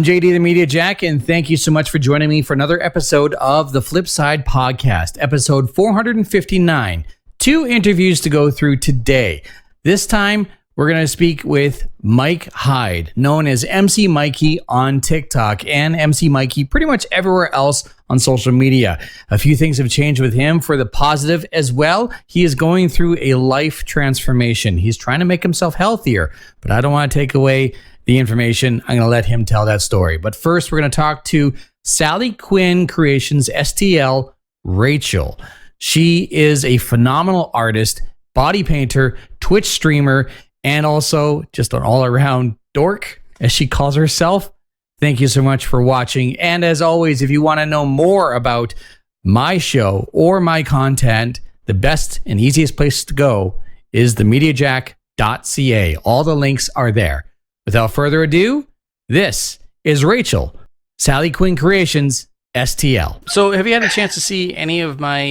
I'm JD TheMediajack, and thank you so much for joining me for another episode of the Flipside Podcast, episode 459. 2 interviews to go through today. This time, we're going to speak with Mike Hyde, known as MC Mikey on TikTok and MC Mikey pretty much everywhere else on social media. A few things have changed with him for the positive as well. He is going through a life transformation. He's trying to make himself healthier, but I don't want to take away the information. I'm going to let him tell that story. But first, we're going to talk to SallyQuinn Creations STL, Rachel. She is a phenomenal artist, body painter, Twitch streamer, and also just an all-around dork, as she calls herself. Thank you so much for watching. And as always, if you want to know more about my show or my content, the best and easiest place to go is TheMediajack.ca. All the links are there. Without further ado, this is Rachel, SallyQuinn Creations STL. So have you had a chance to see any of my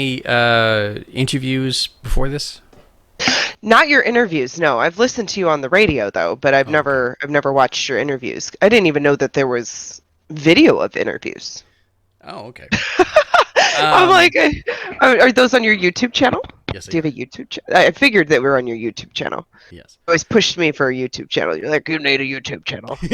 interviews before this? Not your interviews, no. I've listened to you on the radio though, but I've never watched your interviews. I didn't even know that there was video of interviews. Oh, okay. I'm like, are those on your YouTube channel? Yes. Do you have a YouTube channel? I figured that we were on your YouTube channel. Yes. You always pushed me for a YouTube channel. You're like, you need a YouTube channel. I'm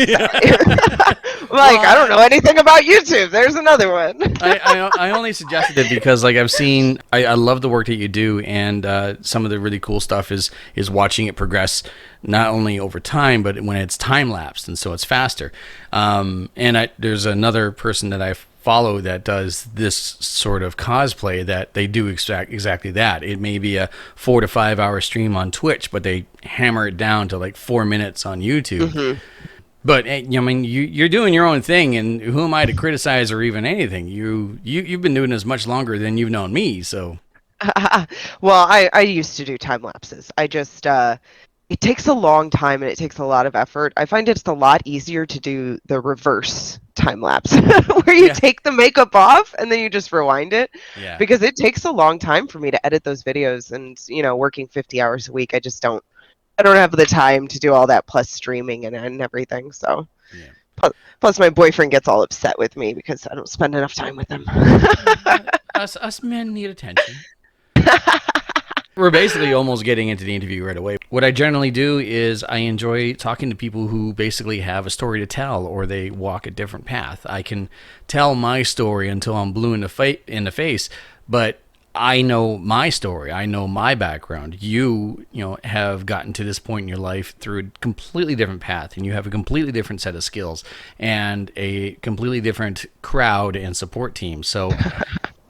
like, I don't know anything about YouTube. There's another one. I only suggested it because I've seen, I love the work that you do, and some of the really cool stuff is watching it progress, not only over time, but when it's time lapsed, and so it's faster. There's another person that I follow that does this sort of cosplay that they do exactly that. It may be a 4 to 5 hour stream on Twitch, but they hammer it down to 4 minutes on YouTube. Mm-hmm. But you're doing your own thing, and who am I to criticize or even anything? You've been doing this much longer than you've known me, so. Well, I used to do time lapses. I just it takes a long time and it takes a lot of effort. I find it's a lot easier to do the reverse time lapse where you take the makeup off and then you just rewind it, because it takes a long time for me to edit those videos, and working 50 hours a week, I don't have the time to do all that, plus streaming and everything. So plus my boyfriend gets all upset with me because I don't spend enough time with him. Us men need attention. We're basically almost getting into the interview right away. What I generally do is I enjoy talking to people who basically have a story to tell, or they walk a different path. I can tell my story until I'm blue in the face, but I know my story. I know my background. You have gotten to this point in your life through a completely different path, and you have a completely different set of skills and a completely different crowd and support team. So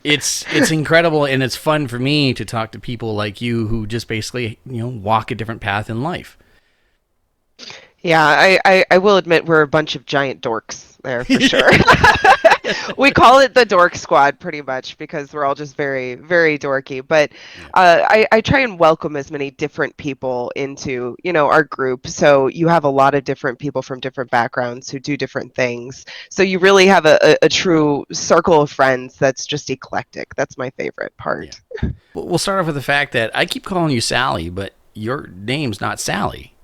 it's incredible, and it's fun for me to talk to people like you who just basically walk a different path in life. Yeah, I will admit we're a bunch of giant dorks there for sure. We call it the dork squad pretty much because we're all just very, very dorky. But I try and welcome as many different people into, our group. So you have a lot of different people from different backgrounds who do different things. So you really have a true circle of friends that's just eclectic. That's my favorite part. Yeah. We'll start off with the fact that I keep calling you Sally, but your name's not Sally.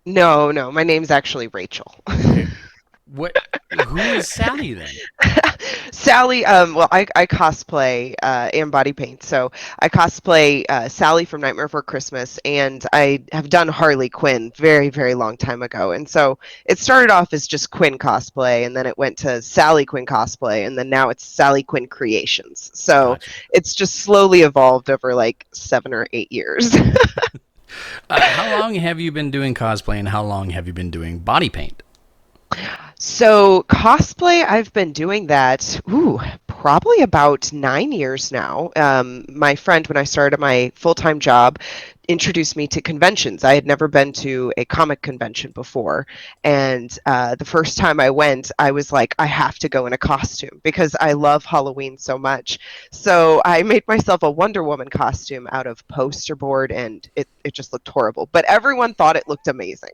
No, my name's actually Rachel. Okay. Who is Sally then? Sally, well, I cosplay and body paint. So I cosplay Sally from Nightmare Before Christmas, and I have done Harley Quinn very, very long time ago. And so it started off as just Quinn cosplay, and then it went to SallyQuinn cosplay, and then now it's SallyQuinn Creations. So Gotcha. It's just slowly evolved over 7 or 8 years. How long have you been doing cosplay, and how long have you been doing body paint? So cosplay, I've been doing that, probably about 9 years now. My friend, when I started my full-time job, introduced me to conventions. I had never been to a comic convention before. And the first time I went, I was like, I have to go in a costume because I love Halloween so much. So I made myself a Wonder Woman costume out of poster board, and it just looked horrible. But everyone thought it looked amazing.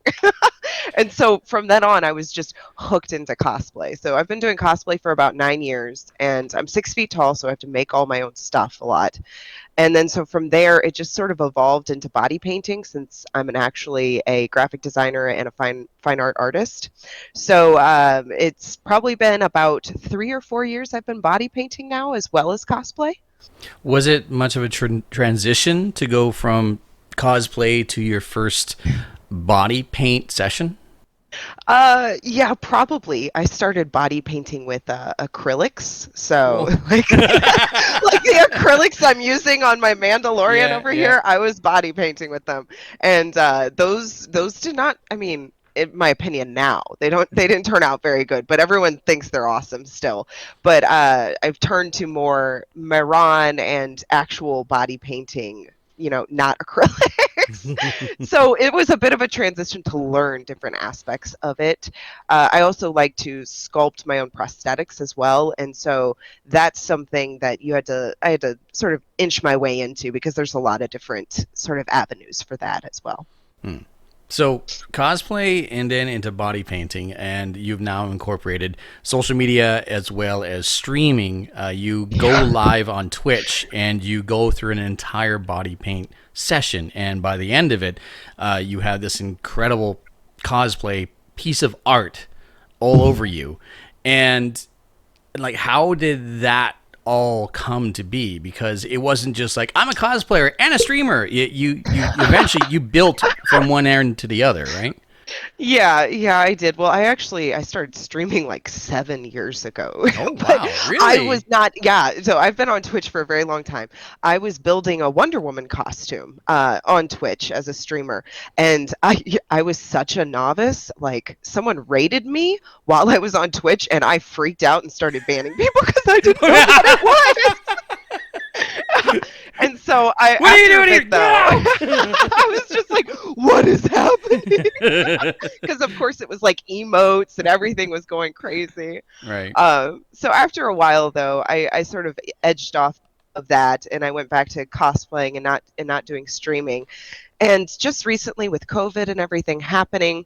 And so from then on, I was just hooked into cosplay. So I've been doing cosplay for about 9 years, and I'm 6 feet tall, so I have to make all my own stuff a lot. And then so from there, it just sort of evolved into body painting, since I'm actually a graphic designer and a fine art artist. So it's probably been about 3 or 4 years I've been body painting now, as well as cosplay. Was it much of a transition to go from cosplay to your first body paint session? Yeah, probably. I started body painting with acrylics. So like the acrylics I'm using on my Mandalorian over here, I was body painting with them. And those did not, I mean, in my opinion now, they didn't turn out very good, but everyone thinks they're awesome still. But I've turned to more Maron and actual body painting, not acrylics. So it was a bit of a transition to learn different aspects of it. I also like to sculpt my own prosthetics as well, and so that's something that I had to sort of inch my way into, because there's a lot of different sort of avenues for that as well. So cosplay and then into body painting, and you've now incorporated social media as well as streaming. You go live on Twitch and you go through an entire body paint session, and by the end of it, you have this incredible cosplay piece of art all over you. And like, how did that all come to be? Because it wasn't just like, I'm a cosplayer and a streamer. You eventually you built from one end to the other, right? Yeah, I did. Well, I started streaming like 7 years ago. Oh, But wow, really? I was not, so I've been on Twitch for a very long time. I was building a Wonder Woman costume on Twitch as a streamer, and I was such a novice. Like, someone raided me while I was on Twitch, and I freaked out and started banning people because I didn't know what it was. And so what are you doing here? I was just like, what is happening? Because of course it was like emotes and everything was going crazy. Right. So after a while, though, I sort of edged off of that, and I went back to cosplaying and not doing streaming. And just recently, with COVID and everything happening,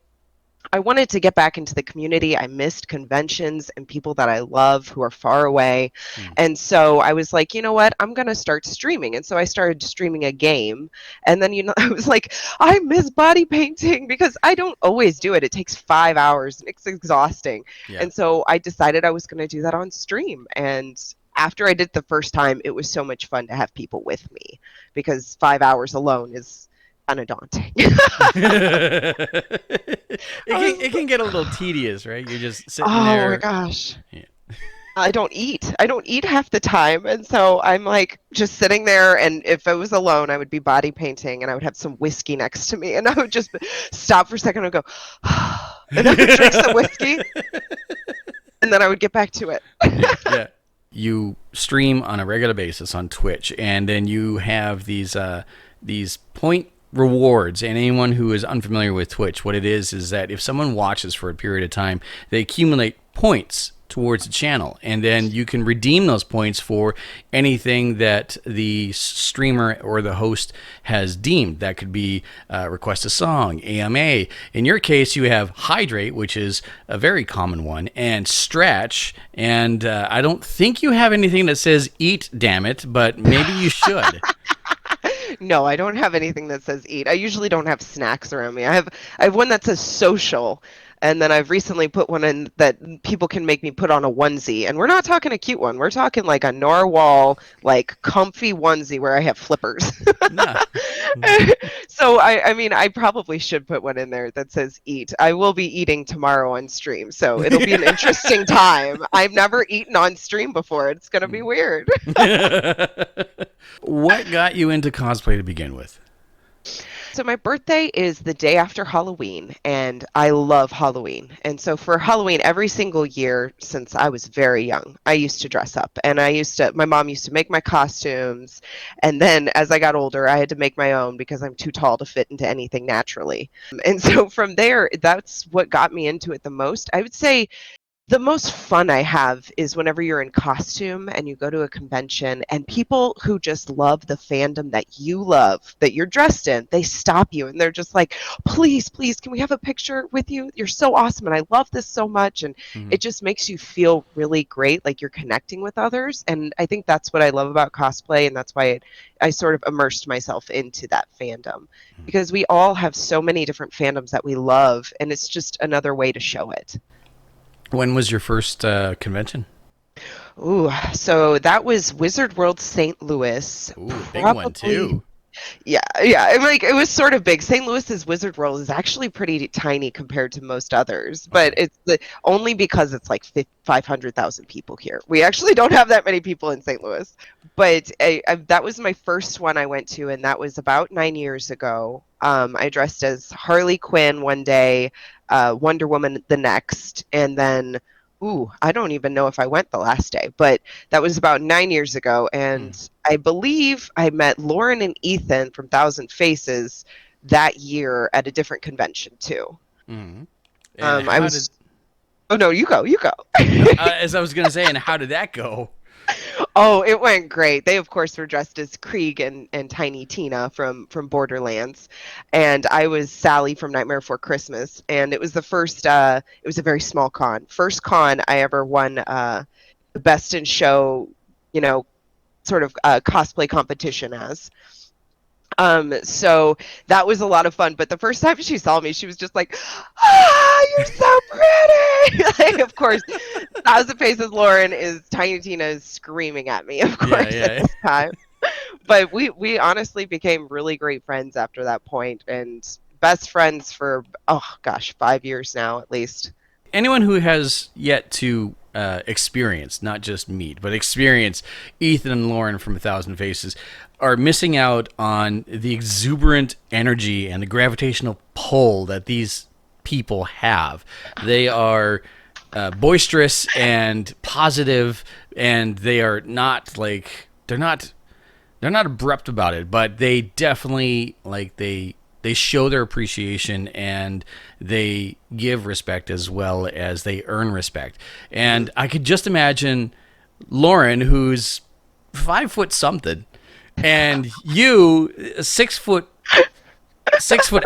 I wanted to get back into the community. I missed conventions and people that I love who are far away. And so I was like, you know what? I'm going to start streaming. And so I started streaming a game. And then, I was like, I miss body painting, because I don't always do it. It takes 5 hours and it's exhausting. Yeah. And so I decided I was going to do that on stream. And after I did the first time, it was so much fun to have people with me, because 5 hours alone is kind of daunting. It can get a little tedious, right? You're just sitting there. Oh my gosh. Yeah. I don't eat half the time, and so I'm like just sitting there, and if I was alone, I would be body painting, and I would have some whiskey next to me, and I would just stop for a second and go, and I would drink some whiskey, and then I would get back to it. Yeah. You stream on a regular basis on Twitch, and then you have these point rewards. And anyone who is unfamiliar with Twitch, what it is that if someone watches for a period of time, they accumulate points towards the channel, and then you can redeem those points for anything that the streamer or the host has deemed. That could be request a song, AMA. In your case, you have hydrate, which is a very common one, and stretch. And I don't think you have anything that says eat, damn it, but maybe you should. No, I don't have anything that says eat. I usually don't have snacks around me. I have one that says social, and then I've recently put one in that people can make me put on a onesie. And we're not talking a cute one. We're talking like a narwhal, like comfy onesie where I have flippers. Nah. So I mean, I probably should put one in there that says eat. I will be eating tomorrow on stream, so it'll be an interesting time. I've never eaten on stream before. It's going to be weird. What got you into cosplay to begin with? So my birthday is the day after Halloween, and I love Halloween. And so for Halloween, every single year since I was very young, I used to dress up. And my mom used to make my costumes. And then as I got older, I had to make my own because I'm too tall to fit into anything naturally. And so from there, that's what got me into it the most. I would say The most fun I have is whenever you're in costume and you go to a convention and people who just love the fandom that you love, that you're dressed in, they stop you and they're just like, please, please, can we have a picture with you? You're so awesome and I love this so much. And it just makes you feel really great, like you're connecting with others. And I think that's what I love about cosplay. And that's why I sort of immersed myself into that fandom, because we all have so many different fandoms that we love. And it's just another way to show it. When was your first convention? Ooh, so that was Wizard World St. Louis. Ooh, big one too. Yeah. It was sort of big. St. Louis's Wizard World is actually pretty tiny compared to most others, but it's only because it's like 500,000 people here. We actually don't have that many people in St. Louis, but that was my first one I went to, and that was about 9 years ago. I dressed as Harley Quinn one day, Wonder Woman the next, and then I don't even know if I went the last day, but that was about 9 years ago. And I believe I met Lauren and Ethan from Thousand Faces that year at a different convention too. Mm-hmm. Oh no, you go. As I was going to say, and how did that go? Oh, it went great. They, of course, were dressed as Krieg and Tiny Tina from Borderlands. And I was Sally from Nightmare Before Christmas. And it was the first, it was a very small con. First con I ever won the Best in Show, sort of cosplay competition as. So that was a lot of fun. But the first time she saw me, she was just like, you're so pretty. Like, of course, Thousand Faces Lauren is Tiny Tina is screaming at me, of course, at this time. But we honestly became really great friends after that point, and best friends for, 5 years now at least. Anyone who has yet to experience, not just meet, but experience Ethan and Lauren from A Thousand Faces are missing out on the exuberant energy and the gravitational pull that these people have. They are boisterous and positive, and they are not like they're not abrupt about it, but they definitely they show their appreciation and they give respect as well as they earn respect. And I could just imagine Lauren, who's 5 foot something, and you 6 foot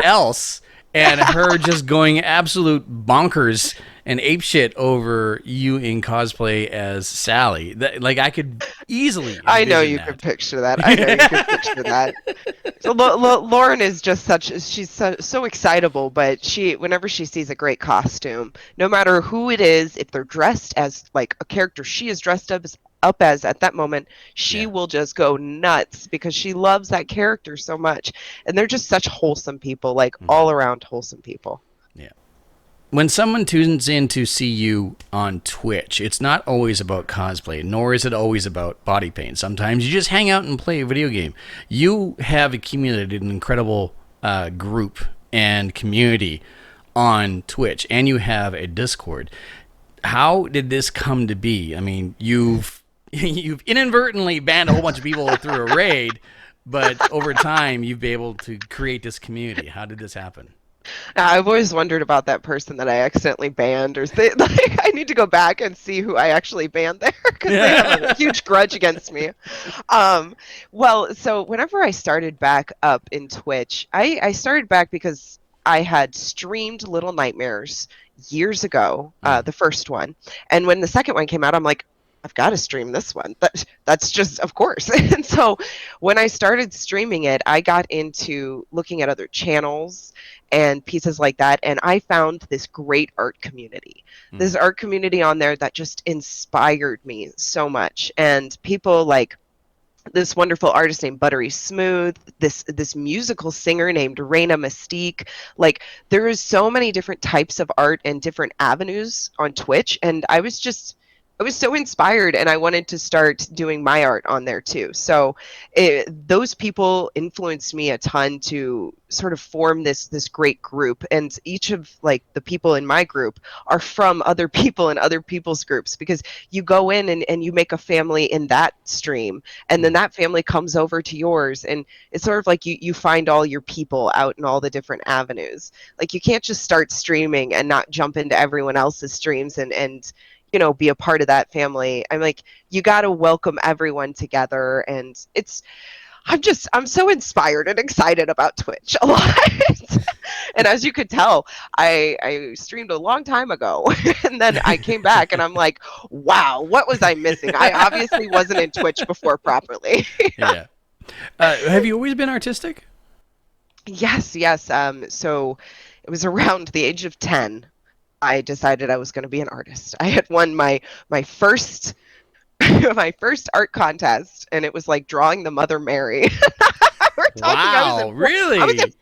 else, and her just going absolute bonkers and apeshit over you in cosplay as Sally. I could easily. I know you could picture that. So Lauren is just she's so excitable, but whenever she sees a great costume, no matter who it is, if they're dressed as like a character she is dressed up as at that moment, she will just go nuts because she loves that character so much. And they're just such wholesome people, all around wholesome people. Yeah. When someone tunes in to see you on Twitch, it's not always about cosplay, nor is it always about body paint. Sometimes you just hang out and play a video game. You have accumulated an incredible group and community on Twitch, and you have a Discord. How did this come to be? I mean, you've inadvertently banned a whole bunch of people through a raid, but over time you've been able to create this community. How did this happen? I've always wondered about that person that I accidentally banned, I need to go back and see who I actually banned there because they have a huge grudge against me. Well, so whenever I started back up in Twitch, I started back because I had streamed Little Nightmares years ago, the first one, and when the second one came out, I'm like, I've got to stream this one. That's just, of course. And so when I started streaming it, I got into looking at other channels and pieces like that, and I found this great art community. This art community on there that just inspired me so much. And people like this wonderful artist named Buttery Smooth, this musical singer named Reina Mystique. Like, there is so many different types of art and different avenues on Twitch, and I was just I was so inspired, and I wanted to start doing my art on there too. So those people influenced me a ton to sort of form this great group. And each of like the people in my group are from other people in other people's groups, because you go in and you make a family in that stream, and then that family comes over to yours, and it's sort of like you find all your people out in all the different avenues. Like you can't just start streaming and not jump into everyone else's streams and be a part of that family. I'm like, you got to welcome everyone together. And I'm so inspired and excited about Twitch a lot. And as you could tell, I streamed a long time ago, and then I came back and I'm like, wow, what was I missing? I obviously wasn't in Twitch before properly. Yeah. Have you always been artistic? Yes. So it was around the age of 10. I decided I was going to be an artist. I had won my first my first art contest, and it was like drawing the Mother Mary. Wow, really? I was in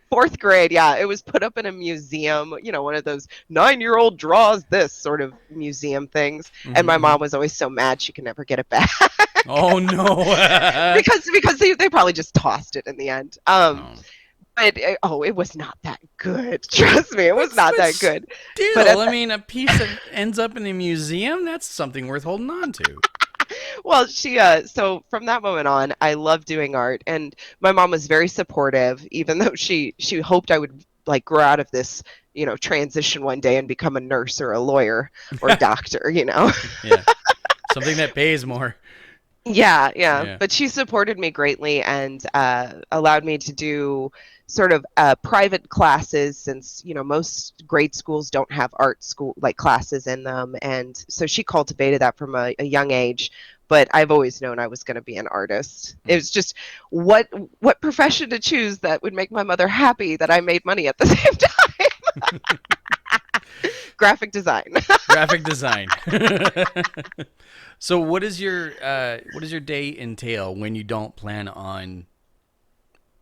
fourth grade. Yeah, it was put up in a museum. One of those 9-year-old draws this sort of museum things. Mm-hmm. And my mom was always so mad she could never get it back. Oh no! because they probably just tossed it in the end. But it was not that good. Trust me, it was not that good. Still, but I mean, a piece that ends up in a museum—that's something worth holding on to. Well, so from that moment on, I loved doing art, and my mom was very supportive, even though she hoped I would like grow out of this, transition one day and become a nurse or a lawyer or a doctor, Yeah, something that pays more. Yeah. But she supported me greatly and allowed me to do sort of private classes, since most grade schools don't have art school like classes in them, and so she cultivated that from a young age. But I've always known I was going to be an artist. It was just what profession to choose that would make my mother happy that I made money at the same time. Graphic design. Graphic design. So what does your day entail when you don't plan on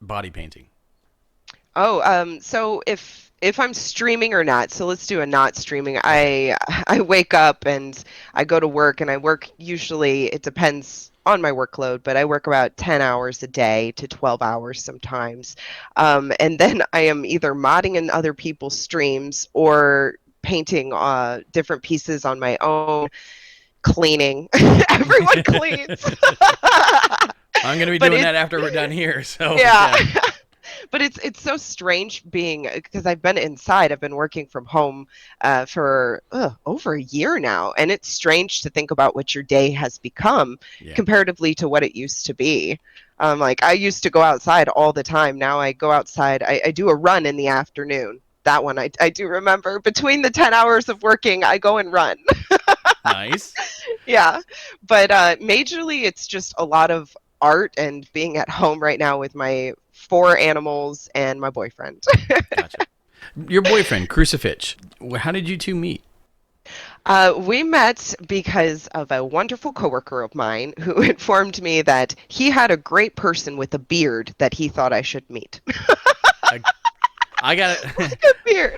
body painting? So if I'm streaming or not, so let's do a not streaming. I wake up and I go to work, and I work, usually it depends on my workload, but I work about 10 hours a day to 12 hours sometimes. And then I am either modding in other people's streams or painting different pieces on my own, cleaning. Everyone cleans. I'm going to be doing that after we're done here. So yeah. But it's so strange because I've been inside. I've been working from home for over a year now, and it's strange to think about what your day has become comparatively to what it used to be. Like I used to go outside all the time. Now I go outside. I do a run in the afternoon. That one I do remember. Between the 10 hours of working, I go and run. Nice. Yeah, but majorly it's just a lot of art and being at home right now with my 4 animals and my boyfriend. Gotcha. Your boyfriend, Crucifix. How did you two meet? We met because of a wonderful coworker of mine who informed me that he had a great person with a beard that he thought I should meet. I got a good beard.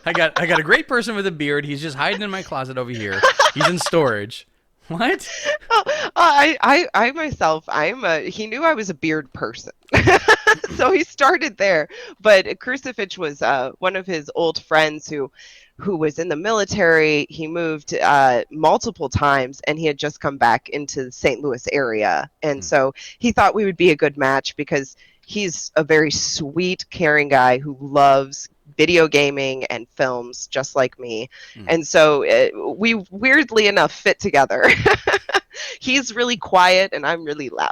I got a great person with a beard. He's just hiding in my closet over here. He's in storage. What? I myself, he knew I was a beard person. So he started there. But Crucifix was one of his old friends who was in the military. He moved multiple times, and he had just come back into the St. Louis area. And so he thought we would be a good match because he's a very sweet, caring guy who loves video gaming and films just like me. And so we weirdly enough fit together. He's really quiet and I'm really loud.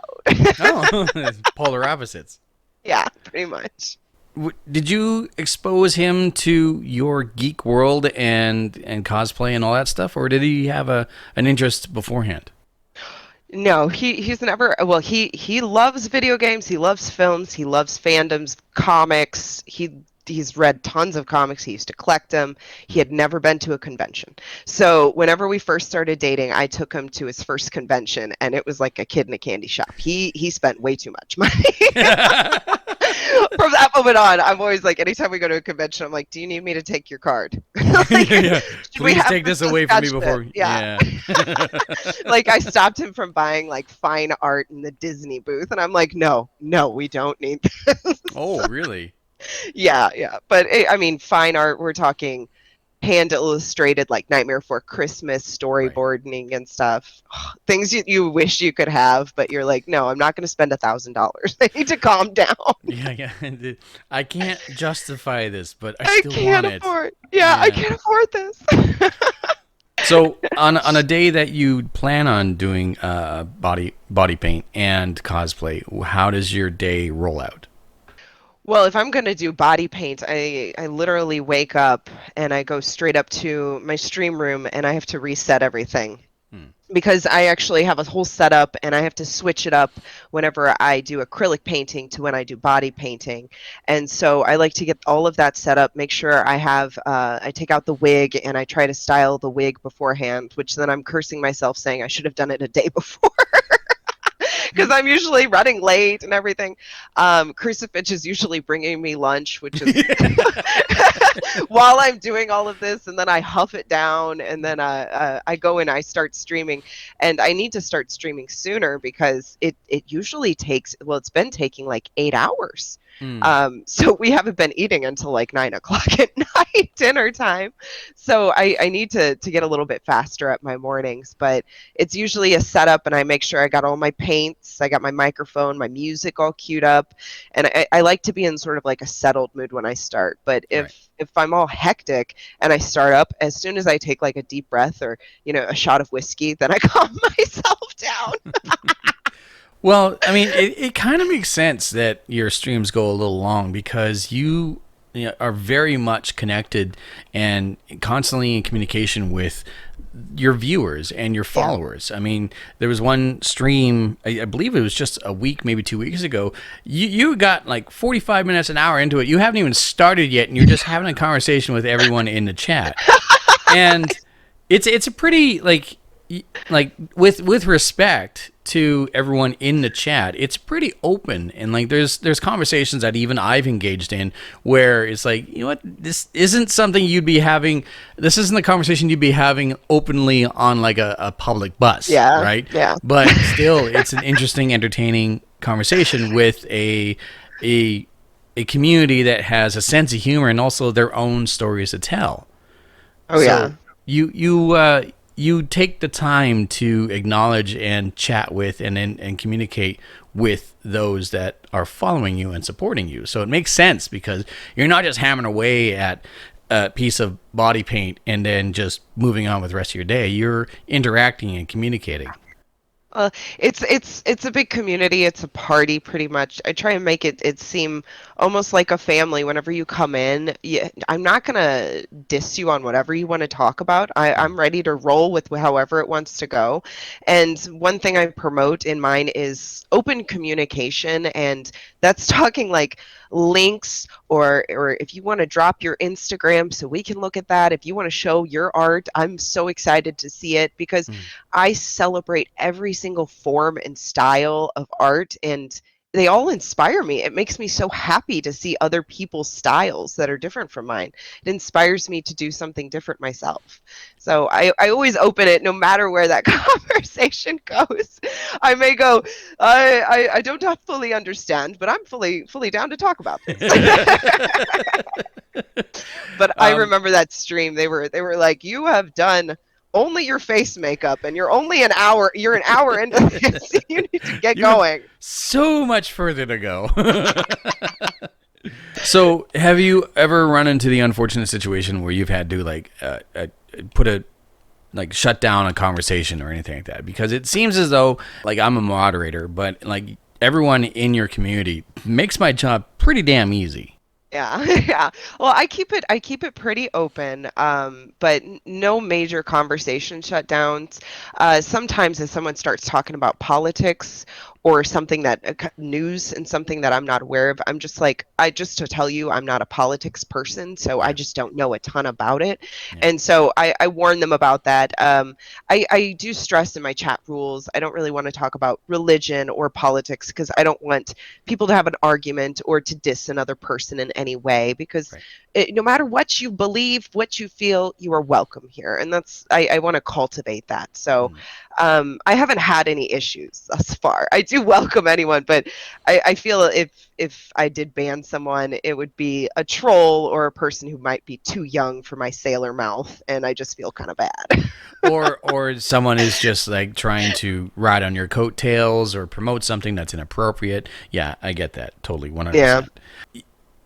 Oh, polar opposites. Yeah, pretty much. Did you expose him to your geek world and cosplay and all that stuff, or did he have an interest beforehand? No, he's never. Well, he loves video games. He loves films. He loves fandoms, comics. He's read tons of comics. He used to collect them. He had never been to a convention. So whenever we first started dating, I took him to his first convention, and it was like a kid in a candy shop. He spent way too much money. From that moment on, I'm always like, anytime we go to a convention, I'm like, do you need me to take your card? Like, Yeah. Please take this away from me before. Yeah. Like, I stopped him from buying like fine art in the Disney booth, and I'm like, no, we don't need this. Oh, really? Yeah. But I mean, fine art, we're talking hand illustrated, like Nightmare Before Christmas, storyboarding and stuff. Things you wish you could have, but you're like, no, I'm not going to spend $1,000. I need to calm down. Yeah. I can't justify this, but I still can't want afford. it. Yeah, I can't afford this. So on a day that you plan on doing body paint and cosplay, how does your day roll out? Well, if I'm going to do body paint, I literally wake up and I go straight up to my stream room and I have to reset everything. Because I actually have a whole setup and I have to switch it up whenever I do acrylic painting to when I do body painting. And so I like to get all of that set up, make sure I have, I take out the wig and I try to style the wig beforehand, which then I'm cursing myself saying I should have done it a day before. Because I'm usually running late and everything. Crucifix is usually bringing me lunch, which is while I'm doing all of this, and then I huff it down, and then I go and I start streaming. And I need to start streaming sooner because it usually takes, well, it's been taking like 8 hours. So we haven't been eating until like 9 o'clock at night, dinner time. So I need to get a little bit faster at my mornings, but it's usually a setup and I make sure I got all my paints, I got my microphone, my music all queued up. And I like to be in sort of like a settled mood when I start. But if I'm all hectic and I start up, as soon as I take like a deep breath or, a shot of whiskey, then I calm myself down. Well, I mean, it kind of makes sense that your streams go a little long because you are very much connected and constantly in communication with your viewers and your followers. I mean, there was one stream, I believe it was just a week, maybe 2 weeks ago. You got like 45 minutes, an hour into it. You haven't even started yet, and you're just having a conversation with everyone in the chat. And it's a pretty like with respect to everyone in the chat, it's pretty open, and like there's conversations that even I've engaged in where it's like, what, this isn't something you'd be having, this isn't the conversation you'd be having openly on like a public bus, right? Yeah. But still, it's an interesting, entertaining conversation with a community that has a sense of humor and also their own stories to tell. You take the time to acknowledge and chat with and communicate with those that are following you and supporting you. So it makes sense because you're not just hammering away at a piece of body paint and then just moving on with the rest of your day. You're interacting and communicating. It's a big community. It's a party, pretty much. I try and make it seem almost like a family. Whenever you come in, I'm not gonna diss you on whatever you want to talk about. I'm ready to roll with however it wants to go. And one thing I promote in mine is open communication, and that's talking like links or if you want to drop your Instagram so we can look at that. If you want to show your art, I'm so excited to see it because I celebrate every single form and style of art, and they all inspire me. It makes me so happy to see other people's styles that are different from mine. It inspires me to do something different myself. So I always open it no matter where that conversation goes. I may go, I don't fully understand, but I'm fully down to talk about this. But I remember that stream. They were like, you have done only your face makeup and you're an hour into this. You need to get going. So much further to go. So have you ever run into the unfortunate situation where you've had to shut down a conversation or anything like that? Because it seems as though like I'm a moderator, but like everyone in your community makes my job pretty damn easy. Yeah. Well, I keep it pretty open, but no major conversation shutdowns. Sometimes if someone starts talking about politics or something that news and something that I'm not aware of, I'm just like, just to tell you, I'm not a politics person, so I just don't know a ton about it. And so I warn them about that. I do stress in my chat rules, I don't really want to talk about religion or politics, because I don't want people to have an argument or to diss another person in any way, because no matter what you believe, what you feel, you are welcome here. And that's, I want to cultivate that. So I haven't had any issues thus far. I do welcome anyone, but I feel if I did ban someone, it would be a troll or a person who might be too young for my sailor mouth, and I just feel kind of bad. or someone is just like trying to ride on your coattails or promote something that's inappropriate. Yeah, I get that totally, 100%. Yeah.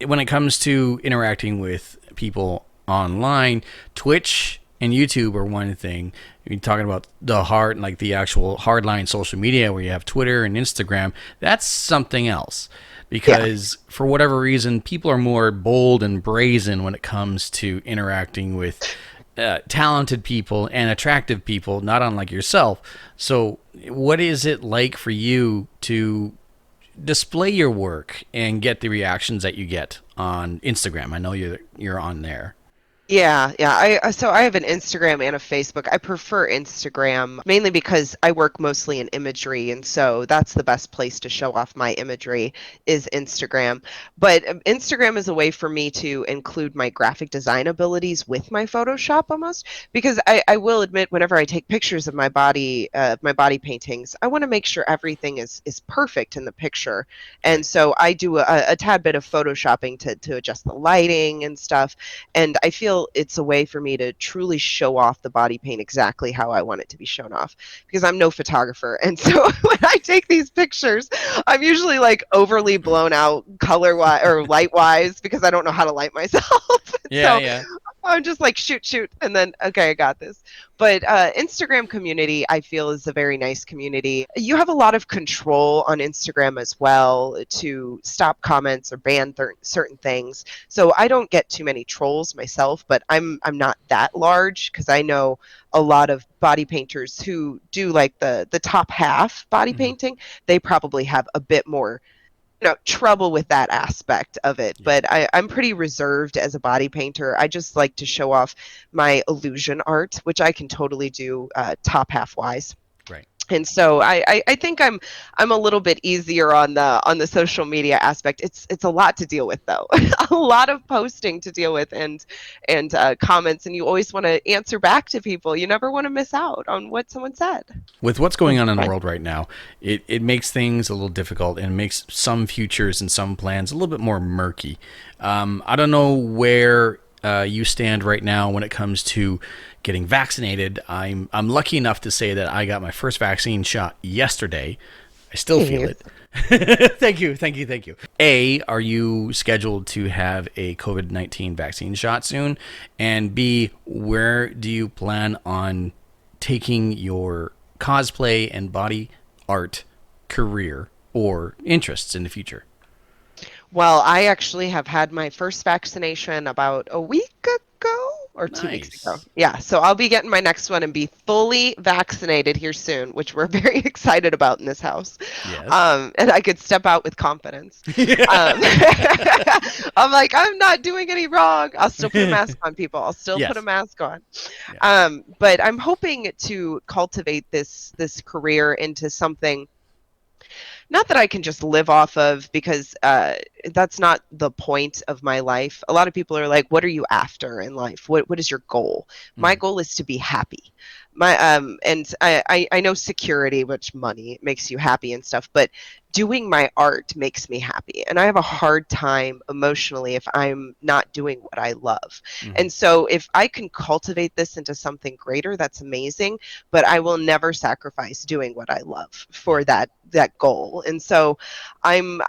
When it comes to interacting with people online, Twitch and YouTube are one thing. You're talking about the actual hardline social media where you have Twitter and Instagram. That's something else, because for whatever reason, people are more bold and brazen when it comes to interacting with talented people and attractive people, not unlike yourself. So what is it like for you to display your work and get the reactions that you get on Instagram? I know you're on there. Yeah. So I have an Instagram and a Facebook. I prefer Instagram mainly because I work mostly in imagery, and so that's the best place to show off my imagery is Instagram. But Instagram is a way for me to include my graphic design abilities with my Photoshop almost, because I will admit, whenever I take pictures of my body paintings, I want to make sure everything is perfect in the picture. And so I do a tad bit of Photoshopping to adjust the lighting and stuff. And I feel it's a way for me to truly show off the body paint exactly how I want it to be shown off, because I'm no photographer. And so when I take these pictures, I'm usually like overly blown out color wise or light wise, because I don't know how to light myself. So I'm just like, shoot. And then, okay, I got this. But Instagram community, I feel, is a very nice community. You have a lot of control on Instagram as well to stop comments or ban certain things. So I don't get too many trolls myself, but I'm not that large, because I know a lot of body painters who do like the top half body painting. They probably have a bit more trouble with that aspect of it. But I'm pretty reserved as a body painter. I just like to show off my illusion art, which I can totally do top half wise. Right. And so I think I'm a little bit easier on the social media aspect. It's a lot to deal with, though. A lot of posting to deal with, and comments, and you always want to answer back to people. You never want to miss out on what someone said. With what's going on in the world right now, it makes things a little difficult, and makes some futures and some plans a little bit more murky. I don't know where you stand right now when it comes to getting vaccinated. I'm lucky enough to say that I got my first vaccine shot yesterday. I still feel it. Thank you. A, are you scheduled to have a COVID-19 vaccine shot soon? And B, where do you plan on taking your cosplay and body art career or interests in the future? Well, I actually have had my first vaccination about a week ago or 2 weeks ago. Yeah, so I'll be getting my next one and be fully vaccinated here soon, which we're very excited about in this house. Yes. And I could step out with confidence. I'm like, I'm not doing any wrong. I'll still put a mask on, people. I'll still put a mask on. Yeah. But I'm hoping to cultivate this career into something, not that I can just live off of, because that's not the point of my life. A lot of people are like, what are you after in life? What is your goal? My goal is to be happy. And I know security, which money makes you happy and stuff, but doing my art makes me happy. And I have a hard time emotionally if I'm not doing what I love. And so if I can cultivate this into something greater, that's amazing, but I will never sacrifice doing what I love for that goal. And so I'm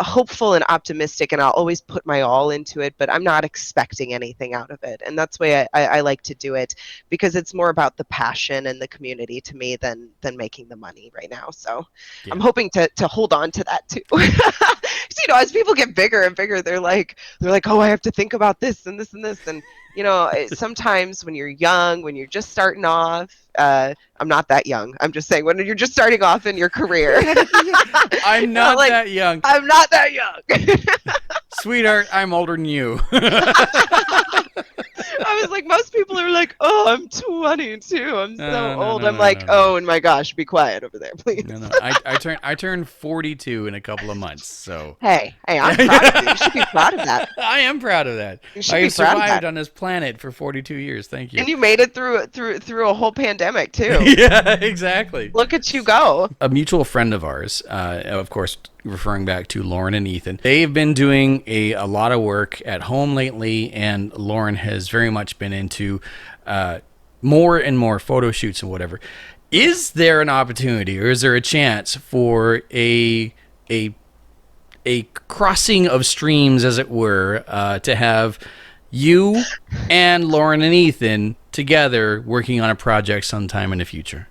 hopeful and optimistic, and I'll always put my all into it, but I'm not expecting anything out of it. And that's the way I like to do it, because it's more about the passion and the community to me than making the money right now. So I'm hoping to hold on to that too. So, as people get bigger and bigger, they're like, oh, I have to think about this and this and this. And sometimes when you're young, when you're just starting off, I'm not that young. I'm just saying when you're just starting off in your career. I'm not that young. I'm not that young. Sweetheart, I'm older than you. I was like, most people are like, oh, I'm 22. I'm so old. I'm like, no. oh, and my gosh, be quiet over there, please. No. I turned 42 in a couple of months. So hey, I'm proud of you. You should be proud of that. I am proud of that. You should I be proud of survived that. on this planet for 42 years. Thank you. And you made it through a whole pandemic too. Yeah, exactly. Look at you go. A mutual friend of ours, of course, referring back to Lauren and Ethan, they've been doing a lot of work at home lately, and Lauren has very much been into more and more photo shoots and whatever. Is there an opportunity, or is there a chance for a crossing of streams, as it were, to have you and Lauren and Ethan together working on a project sometime in the future?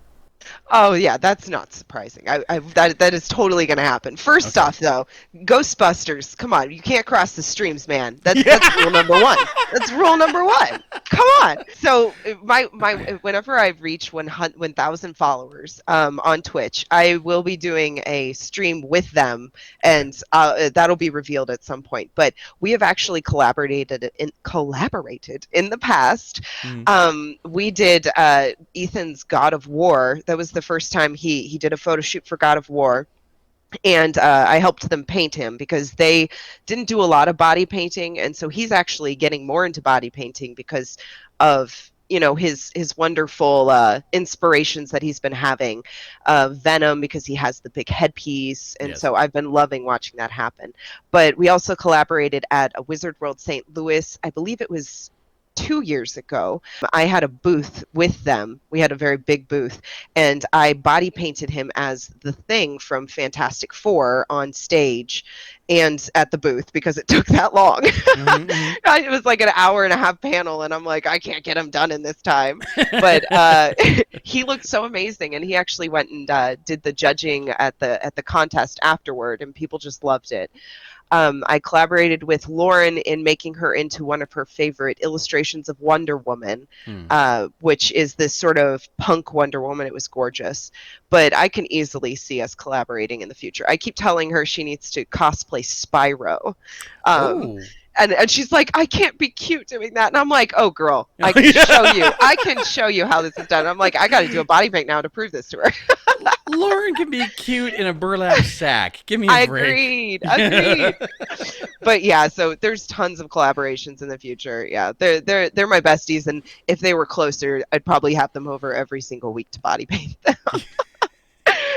Oh yeah, that's not surprising. That is totally going to happen. First off, though, Ghostbusters. Come on, you can't cross the streams, man. That's rule number one. That's rule number one. Come on. So my whenever I reach 1,000 followers on Twitch, I will be doing a stream with them, and that'll be revealed at some point. But we have actually collaborated in the past. We did Ethan's God of War. That was the first time he did a photo shoot for God of War, and I helped them paint him because they didn't do a lot of body painting, and so he's actually getting more into body painting because of his wonderful inspirations that he's been having. Venom, because he has the big headpiece, and so I've been loving watching that happen. But we also collaborated at a Wizard World St. Louis. I believe it was 2 years ago. I had a booth with them. We had a very big booth, and I body painted him as the Thing from Fantastic Four on stage and at the booth because it took that long. It was like an hour and a half panel, and I'm like, I can't get him done in this time. But he looked so amazing, and he actually went and did the judging at the contest afterward, and people just loved it. I collaborated with Lauren in making her into one of her favorite illustrations of Wonder Woman, which is this sort of punk Wonder Woman. It was gorgeous. But I can easily see us collaborating in the future. I keep telling her she needs to cosplay Spyro. And she's like, I can't be cute doing that. And I'm like, oh, girl, I can show you. I can show you how this is done. I'm like, I got to do a body paint now to prove this to her. Lauren can be cute in a burlap sack. Give me a break. Agreed. But yeah, so there's tons of collaborations in the future. Yeah, they're my besties, and if they were closer, I'd probably have them over every single week to body paint them.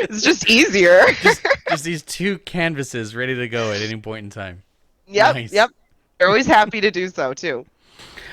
It's just easier. just these two canvases ready to go at any point in time. Yep. Nice. Yep. They're always happy to do so too.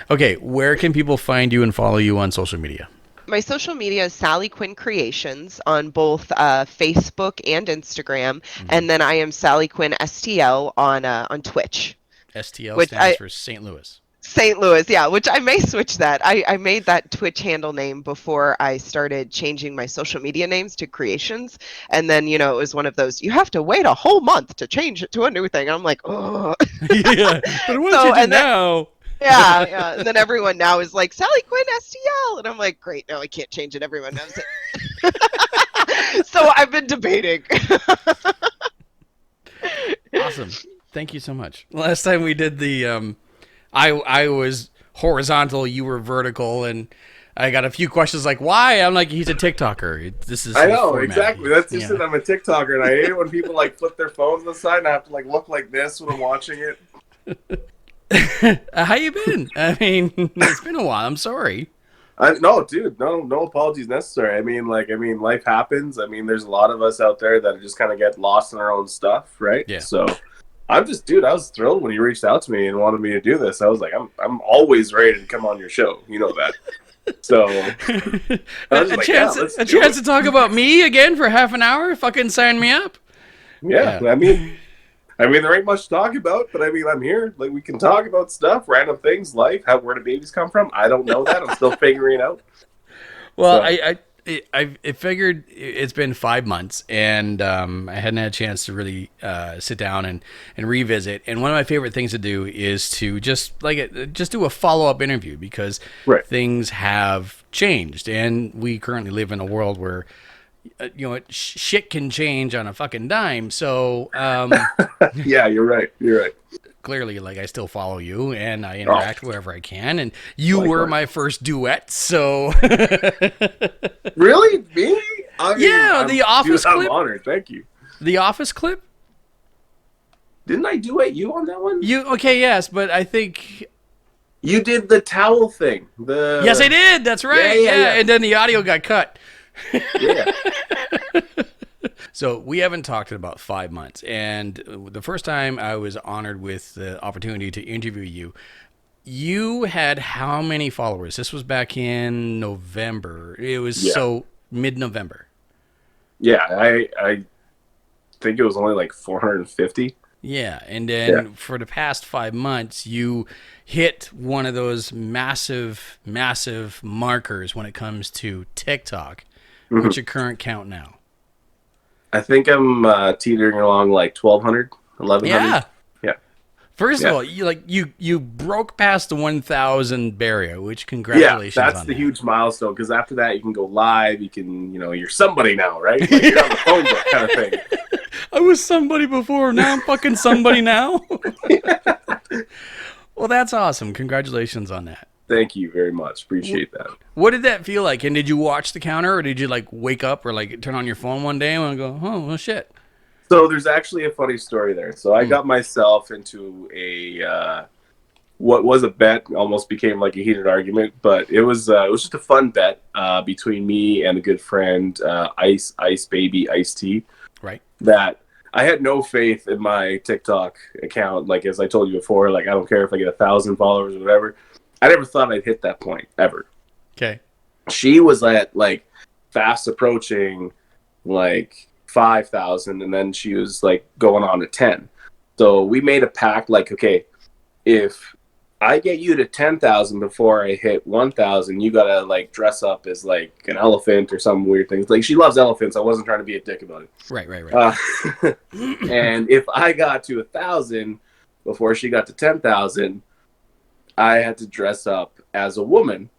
Okay, where can people find you and follow you on social media? My social media is SallyQuinn Creations on both Facebook and Instagram, and then I am SallyQuinn STL on Twitch. STL stands for St. Louis. St. Louis, yeah, which I may switch that. I made that Twitch handle name before I started changing my social media names to Creations, and then, it was one of those, you have to wait a whole month to change it to a new thing, and I'm like, oh. Yeah, but what you do now? Yeah, and then everyone now is like, SallyQuinn STL, and I'm like, great, no, I can't change it, everyone knows it. So I've been debating. Awesome. Thank you so much. Last time we did the... I was horizontal, you were vertical, and I got a few questions like, why? I'm like, he's a TikToker. This is I know, exactly. That's just it. I'm a TikToker, and I hate it when people flip their phones on the side, and I have to look like this when I'm watching it. How you been? I mean, it's been a while. I'm sorry. No, dude, no apologies necessary. I mean, life happens. I mean, there's a lot of us out there that just kind of get lost in our own stuff, right? Yeah. So I was thrilled when you reached out to me and wanted me to do this. I was like, I'm always ready to come on your show. You know that. So a chance to talk about me again for half an hour? Fucking sign me up. Yeah. I mean, there ain't much to talk about, but I mean, I'm here. We can talk about stuff, random things, life, where do babies come from? I don't know that. I'm still figuring it out. Well, so. I figured it's been 5 months, and I hadn't had a chance to really sit down and revisit. And one of my favorite things to do is to just do a follow-up interview, because things have changed, and we currently live in a world where shit can change on a fucking dime. So yeah, you're right. Clearly, I still follow you, and I interact wherever I can, and you Likewise. were my first duet, so... Really? Me? I mean, the Office clip. I'm honored. Thank you. The Office clip? Didn't I duet you on that one? Yes, but I think... You did the towel thing. Yes, I did. That's right. Yeah. And then the audio got cut. Yeah. So we haven't talked in about 5 months, and the first time I was honored with the opportunity to interview you, you had how many followers? This was back in November. It was mid-November. Yeah, I think it was only like 450. Yeah, and then for the past 5 months, you hit one of those massive, massive markers when it comes to TikTok. Mm-hmm. What's your current count now? I think I'm teetering along like 1,200, 1,100. Yeah. First of all, you broke past the 1,000 barrier, which congratulations. Yeah, that's on the that. huge milestone, because after that you can go live. You can, you're somebody now, right? Like you're on the phone book kind of thing. I was somebody before. Now I'm fucking somebody now. Well, that's awesome. Congratulations on that. Thank you very much. Appreciate that. What did that feel like? And did you watch the counter, or did you wake up or turn on your phone one day and go, oh, well, shit? So there's actually a funny story there. So I got myself into a what was a bet, almost became like a heated argument, but it was just a fun bet between me and a good friend, Ice Baby Ice T. Right. That I had no faith in my TikTok account. Like, as I told you before, I don't care if I get 1,000 followers or whatever. I never thought I'd hit that point ever. Okay. She was at fast approaching 5,000, and then she was going on to 10. So we made a pact, okay, if I get you to 10,000 before I hit 1,000, you gotta dress up as an elephant or some weird thing. She loves elephants. I wasn't trying to be a dick about it. Right. And if I got to 1,000 before she got to 10,000, I had to dress up as a woman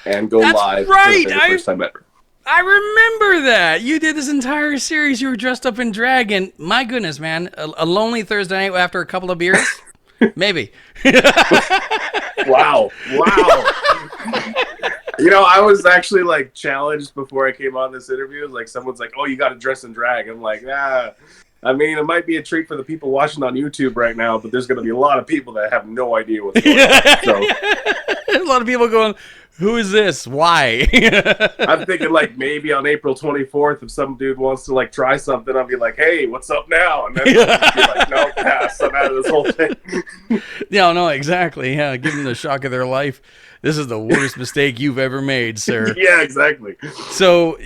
and go live right. for the first time ever. I remember that. You did this entire series. You were dressed up in drag, and my goodness, man, a lonely Thursday night after a couple of beers? Maybe. Wow. I was actually challenged before I came on this interview. Someone's like, oh, you got to dress in drag. I'm like, I mean, it might be a treat for the people watching on YouTube right now, but there's going to be a lot of people that have no idea what's going on. So, a lot of people going, who is this? Why? I'm thinking maybe on April 24th, if some dude wants to try something, I'll be like, hey, what's up now? And then be like, no, pass. I'm out of this whole thing. Yeah, no, exactly. Yeah, give them the shock of their life. This is the worst mistake you've ever made, sir. Yeah, exactly. So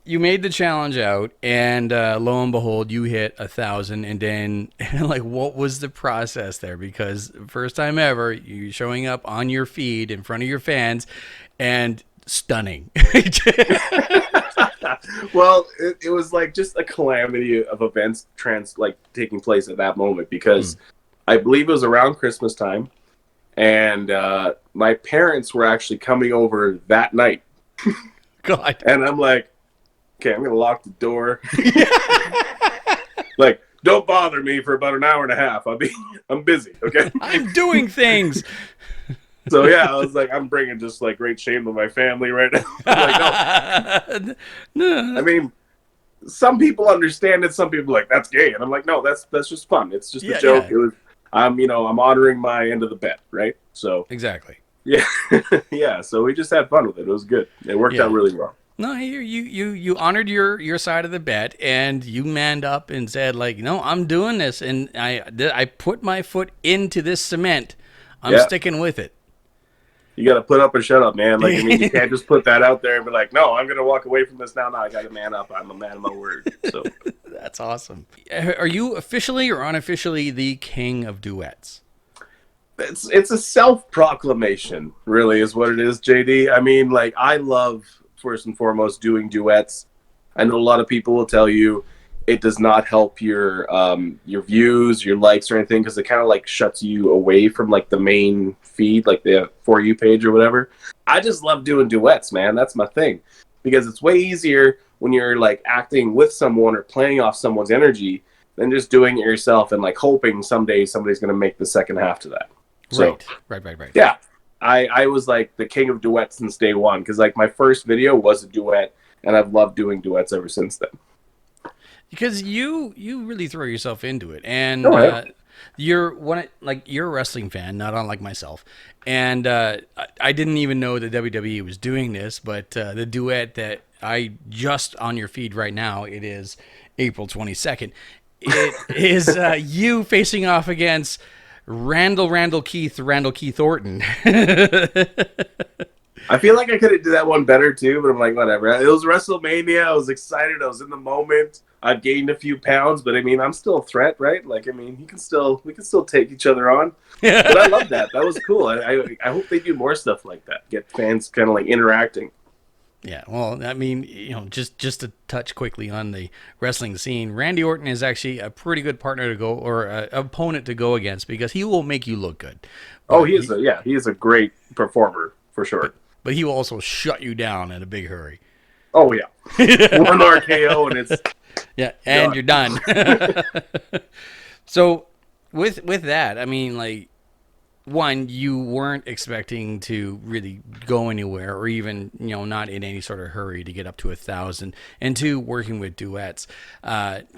you made the challenge out, and lo and behold, you hit 1,000. And then, what was the process there? Because first time ever, you showing up on your feed in front of your fans, and stunning. Well, it was just a calamity of events taking place at that moment, because I believe it was around Christmas time, and my parents were actually coming over that night. God. And I'm like, okay, I'm going to lock the door. Don't bother me for about an hour and a half. I'm busy, okay? I'm doing things. So, yeah, I was I'm bringing just, great shame to my family right now. I'm no. I mean, some people understand it. Some people are that's gay. And I'm like, no, that's just fun. It's just a joke. Yeah. It was, I'm honoring my end of the bet, right? So exactly. Yeah. Yeah, so we just had fun with it. It was good. It worked out really well. No, you honored your side of the bet, and you manned up and said no, I'm doing this, and I put my foot into this cement. I'm sticking with it. You got to put up or shut up, man. You can't just put that out there and be like, no, I'm going to walk away from this now. No, I got to man up. I'm a man of my word. So that's awesome. Are you officially or unofficially the king of duets? It's a self-proclamation, really, is what it is, JD. I mean, I love first and foremost, doing duets. I know a lot of people will tell you it does not help your views, your likes, or anything, because it kind of like shuts you away from like the main feed, like the For You page or whatever. I just love doing duets, man. That's my thing, because it's way easier when you're like acting with someone or playing off someone's energy than just doing it yourself and like hoping someday somebody's going to make the second half to that. So, Right. Yeah, I was like the king of duets since day one, because like my first video was a duet, and I've loved doing duets ever since then. Because you really throw yourself into it, and you're a wrestling fan, not unlike myself. And I didn't even know that WWE was doing this, but the duet that I just on your feed right now, it is April 22nd. It is you facing off against Randall Keith Orton. I feel like I could have did that one better too, but I'm like, whatever. It was WrestleMania. I was excited. I was in the moment. I've gained a few pounds, but I mean, I'm still a threat, right? Like, I mean, we can still take each other on. But I love that. That was cool. I hope they do more stuff like that. Get fans kind of like interacting. Yeah, well, I mean, just to touch quickly on the wrestling scene, Randy Orton is actually a pretty good partner to go, or opponent to go against, because he will make you look good. But he is a great performer for sure. But he will also shut you down in a big hurry. Oh yeah, one RKO and it's and you're done. So with that, I mean, like, one, you weren't expecting to really go anywhere, or even, not in any sort of hurry to get up to 1,000. And two, working with duets,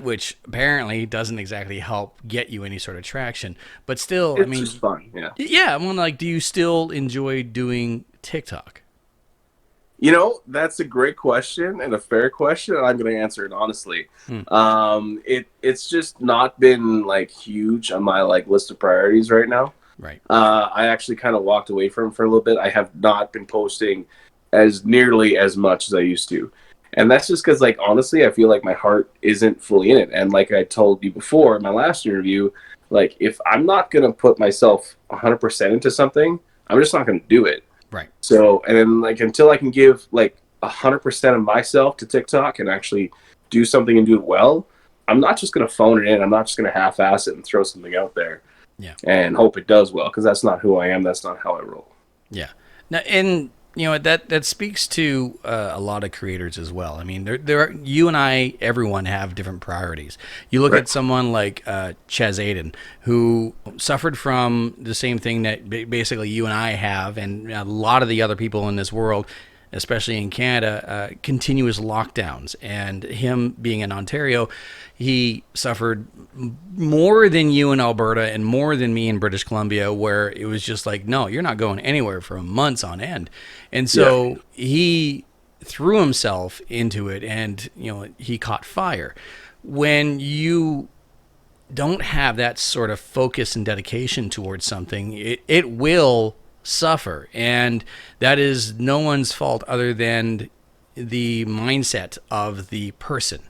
which apparently doesn't exactly help get you any sort of traction. But still, it's just fun. Yeah. Yeah. I'm like, do you still enjoy doing TikTok? That's a great question and a fair question, and I'm going to answer it honestly. It's just not been like huge on my like list of priorities right now. Right. I actually kind of walked away from it for a little bit. I have not been posting as nearly as much as I used to. And that's just because, like, honestly, I feel like my heart isn't fully in it. And like I told you before in my last interview, like, if I'm not going to put myself 100% into something, I'm just not going to do it. Right. So, and then, like, until I can give, like, 100% of myself to TikTok and actually do something and do it well, I'm not just going to phone it in. I'm not just going to half-ass it and throw something out there. Yeah. And hope it does well, because that's not who I am. That's not how I roll. Yeah. Now, and that speaks to a lot of creators as well. I mean, there are, you and I, everyone have different priorities. You look at someone like Chaz Aiden, who suffered from the same thing that basically you and I have, and a lot of the other people in this world, especially in Canada, continuous lockdowns. And him being in Ontario, he suffered more than you in Alberta and more than me in British Columbia, where it was just like, no, you're not going anywhere for months on end. And so he threw himself into it, and he caught fire. When you don't have that sort of focus and dedication towards something, it will suffer, and that is no one's fault other than the mindset of the person.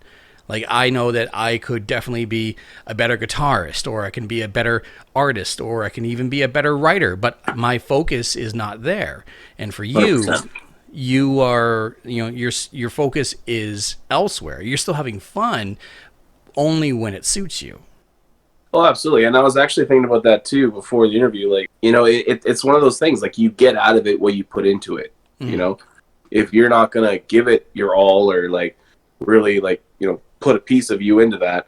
Like, I know that I could definitely be a better guitarist, or I can be a better artist, or I can even be a better writer, but my focus is not there. And for you, 100%. You are, your focus is elsewhere. You're still having fun only when it suits you. Oh, absolutely. And I was actually thinking about that too before the interview. Like, it's one of those things, like, you get out of it what you put into it. Mm-hmm. If you're not going to give it your all, or like really like, put a piece of you into that,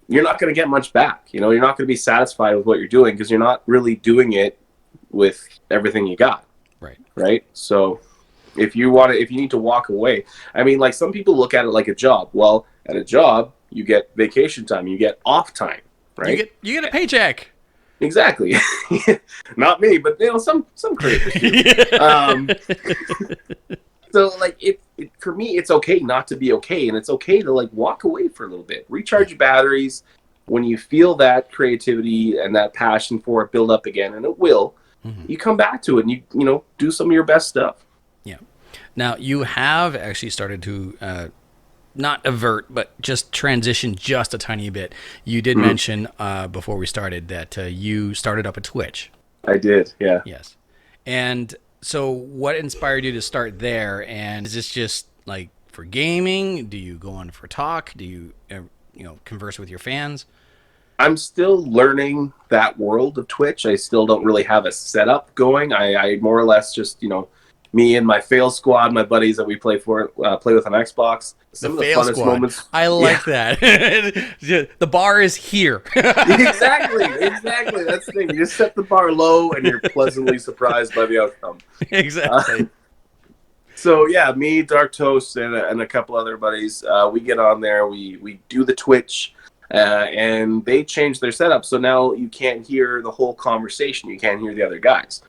you're not going to get much back. You're not going to be satisfied with what you're doing, because you're not really doing it with everything you got. Right. So if you need to walk away, I mean, like, some people look at it like a job. Well, at a job, you get vacation time, you get off time. Right? You get a paycheck. Exactly. Not me, but some creators do. So like it for me, it's okay not to be okay, and it's okay to like walk away for a little bit, recharge your batteries. When you feel that creativity and that passion for it build up again, and it will, you come back to it and you do some of your best stuff. Yeah. Now you have actually started to not avert, but just transition just a tiny bit. You did mention before we started that you started up a Twitch. I did, yeah. Yes. And So what inspired you to start there? And is this just like for gaming? Do you go on for talk? Do you, converse with your fans? I'm still learning that world of Twitch. I still don't really have a setup going. I more or less just, me and my fail squad, my buddies that we play with on Xbox. Some of the fail funnest squad. moments. I like that. The bar is here. Exactly. That's the thing. You just set the bar low and you're pleasantly surprised by the outcome. Exactly. So yeah, me, Dark Toast, and a couple other buddies, we get on there. We do the Twitch. And they changed their setup, so now you can't hear the whole conversation. You can't hear the other guys.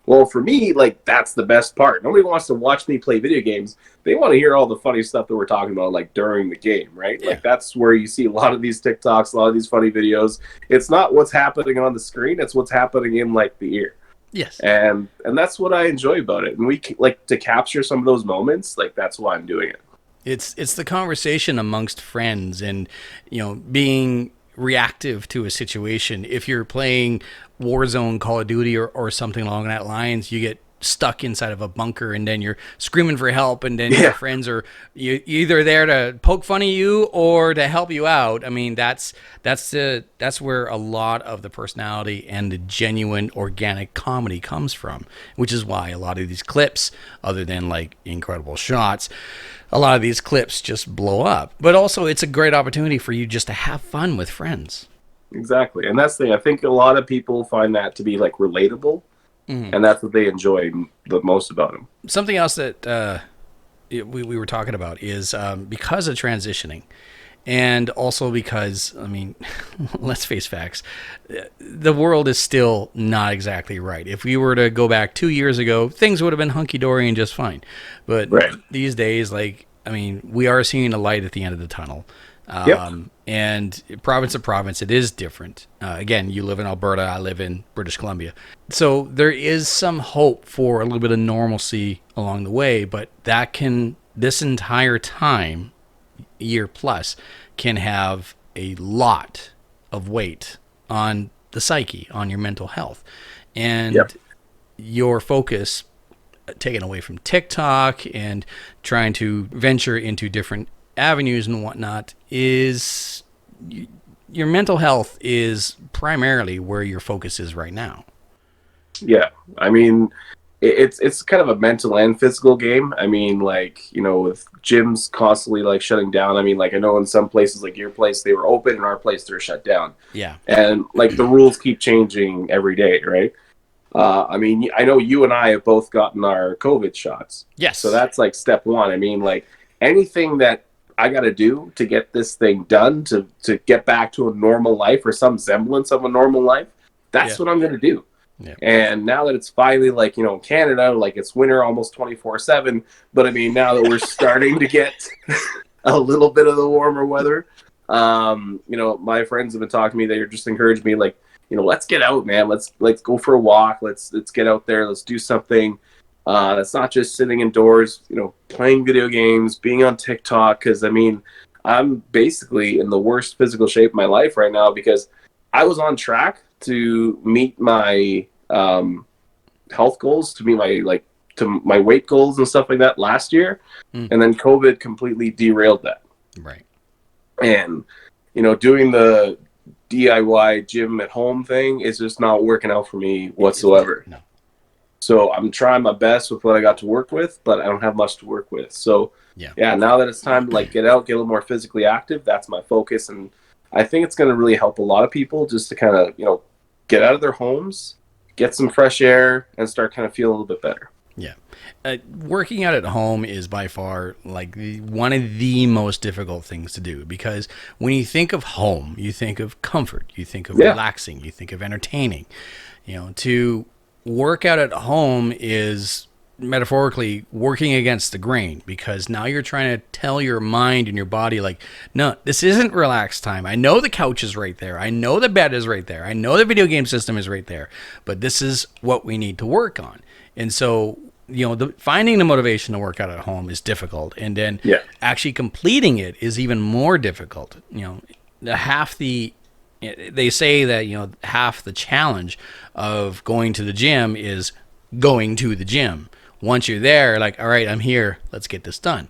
Well, for me, like, that's the best part. Nobody wants to watch me play video games. They want to hear all the funny stuff that we're talking about, like, during the game, right? Yeah. Like, that's where you see a lot of these TikToks, a lot of these funny videos. It's not what's happening on the screen. It's what's happening in, like, the ear. Yes. And that's what I enjoy about it. And we, like, to capture some of those moments, like, that's why I'm doing it. It's the conversation amongst friends and, being reactive to a situation. If you're playing Warzone, Call of Duty, or something along that lines, you get stuck inside of a bunker and then you're screaming for help, and then your friends are either there to poke fun at you or to help you out. I mean, that's where a lot of the personality and the genuine organic comedy comes from, which is why a lot of these clips, other than like incredible shots, a lot of these clips just blow up. But also, it's a great opportunity for you just to have fun with friends. Exactly. And that's the thing. I think a lot of people find that to be like relatable. Mm-hmm. And that's what they enjoy the most about them. Something else that we were talking about is because of transitioning, and also because, I mean, let's face facts, the world is still not exactly right. If we were to go back 2 years ago, things would have been hunky-dory and just fine. But these days, we are seeing a light at the end of the tunnel. And province to province, it is different. Again, you live in Alberta, I live in British Columbia. So there is some hope for a little bit of normalcy along the way, but this entire time, year plus, can have a lot of weight on the psyche, on your mental health. And your focus taken away from TikTok and trying to venture into different avenues and whatnot is your mental health is primarily where your focus is right now. Yeah. I mean, it's kind of a mental and physical game. I mean, like, with gyms constantly like shutting down. I mean, like, I know in some places, like your place, they were open, in our place they're shut down. Yeah. And like the rules keep changing every day, right? I mean, I know you and I have both gotten our COVID shots. Yes. So that's like step one. I mean, like anything that I got to do to get this thing done, to get back to a normal life or some semblance of a normal life, that's what I'm going to do. Yeah. And now that it's finally like, Canada, like it's winter almost 24/7. But I mean, now that we're starting to get a little bit of the warmer weather, my friends have been talking to me. They just encouraged me like, let's get out, man. Let's go for a walk. Let's get out there. Let's do something. That's not just sitting indoors, playing video games, being on TikTok. Because, I mean, I'm basically in the worst physical shape of my life right now because I was on track to meet my health goals, to meet my weight goals and stuff like that last year. And then COVID completely derailed that. Right. And, doing the DIY gym at home thing is just not working out for me whatsoever. No. So I'm trying my best with what I got to work with, but I don't have much to work with. So now that it's time to like get out, get a little more physically active, that's my focus. And I think it's going to really help a lot of people just to kind of, get out of their homes, get some fresh air, and start kind of feeling a little bit better. Yeah. Working out at home is by far like one of the most difficult things to do, because when you think of home, you think of comfort, you think of relaxing, you think of entertaining. To work out at home is metaphorically working against the grain, because now you're trying to tell your mind and your body like, no, this isn't relaxed time. I know the couch is right there. I know the bed is right there. I know the video game system is right there, but this is what we need to work on. And so, finding the motivation to work out at home is difficult. And then actually completing it is even more difficult. They say that, half the challenge of going to the gym is going to the gym. Once you're there, like, all right, I'm here, let's get this done.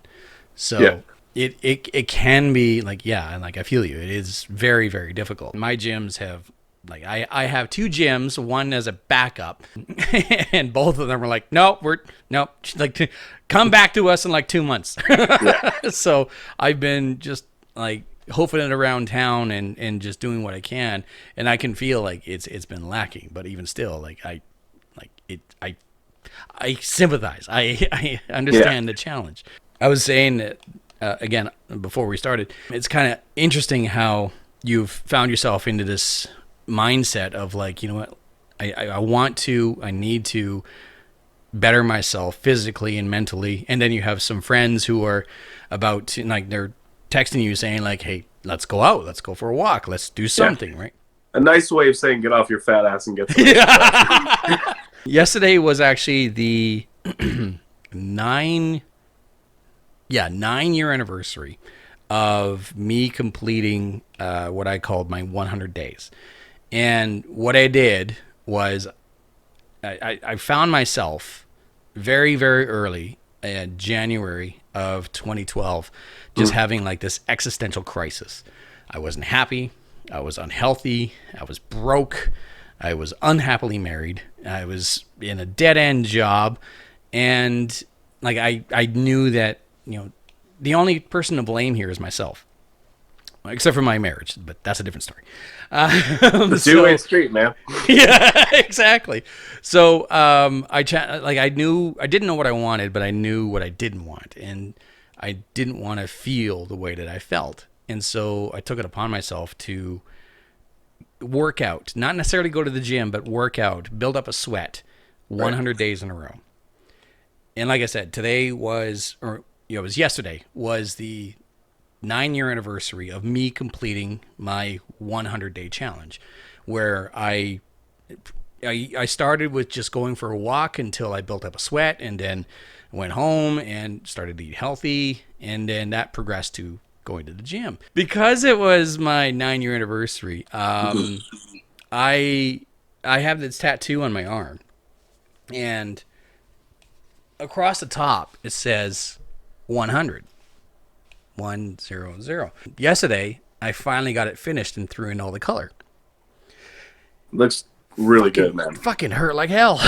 So it can be like, yeah, and like I feel you. It is very, very difficult. My gyms have like I have 2 gyms, one as a backup, and both of them are like, nope, like come back to us in like 2 months. So I've been just like hoofing it around town and just doing what I can, and I can feel like it's been lacking. But even still, like I sympathize. I understand the challenge. I was saying that again before we started. It's kind of interesting how you've found yourself into this mindset of like, you know what, I need to better myself physically and mentally. And then you have some friends who are about to, like, they're texting you saying like, hey, let's go out, let's go for a walk, let's do something, right? A nice way of saying get off your fat ass and get some Yesterday was actually the 9-year anniversary of me completing what I called my 100 days. And what I did was I found myself very, very early in January of 2012 just having like this existential crisis. I wasn't happy. I was unhealthy. I was broke. I was unhappily married. I was in a dead-end job. And like I knew that, you know, the only person to blame here is myself. Except for my marriage, but that's a different story. The two-way street, man. Yeah, exactly. So I didn't know what I wanted, but I knew what I didn't want, and I didn't want to feel the way that I felt. And so I took it upon myself to work out, not necessarily go to the gym, but work out, build up a sweat, 100 days in a row. And like I said, it was yesterday was the 9-year anniversary of me completing my 100-day challenge, where I started with just going for a walk until I built up a sweat, and then went home and started to eat healthy, and then that progressed to going to the gym. Because it was my 9-year anniversary, I have this tattoo on my arm, and across the top it says 100. 100. Yesterday, I finally got it finished and threw in all the color. Looks really good, man. Fucking hurt like hell.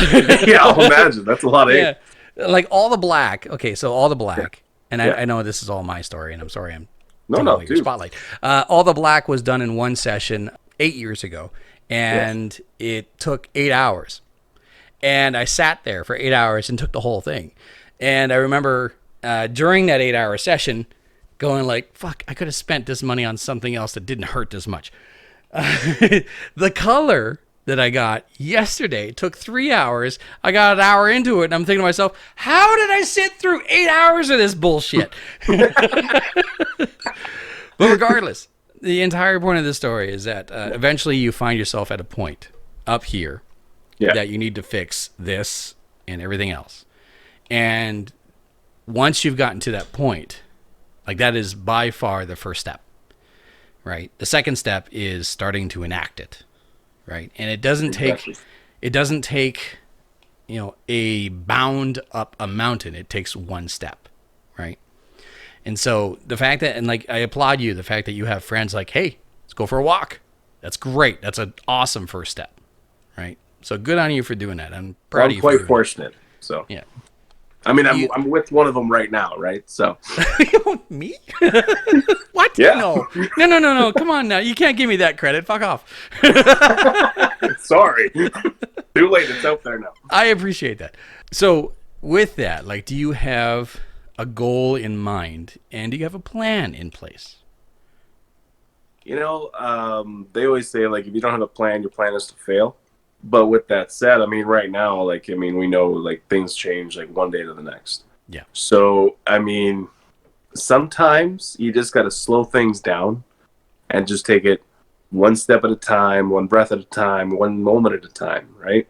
Yeah, I'll imagine. That's a lot of ink. Like all the black. Okay, so all the black. And I know this is all my story, and I'm sorry I'm taking away your spotlight. All the black was done in one session 8 years ago, and it took 8 hours. And I sat there for 8 hours and took the whole thing. And I remember during that 8-hour session going like, fuck, I could have spent this money on something else that didn't hurt this much. The color that I got yesterday took 3 hours. I got an hour into it, and I'm thinking to myself, how did I sit through 8 hours of this bullshit? But regardless, the entire point of this story is that eventually you find yourself at a point up here that you need to fix this and everything else. And once you've gotten to that point, like, that is by far the first step, right? The second step is starting to enact it, right? And it doesn't take, you know, a bound up a mountain. It takes one step, right? And so the fact that, and like, I applaud you, the fact that you have friends like, hey, let's go for a walk. That's great. That's an awesome first step, right? So good on you for doing that. I'm proud of you. I'm quite fortunate. So yeah. I mean, I'm with one of them right now, right? So me? What? Yeah. No. Come on now. You can't give me that credit. Fuck off. Sorry. Too late. It's out there now. I appreciate that. So with that, like, do you have a goal in mind, and do you have a plan in place? You know, they always say, like, if you don't have a plan, your plan is to fail. But with that said, I mean, right now, like, I mean, we know, like, things change, like, one day to the next. Yeah. So, I mean, sometimes you just got to slow things down and just take it one step at a time, one breath at a time, one moment at a time, right?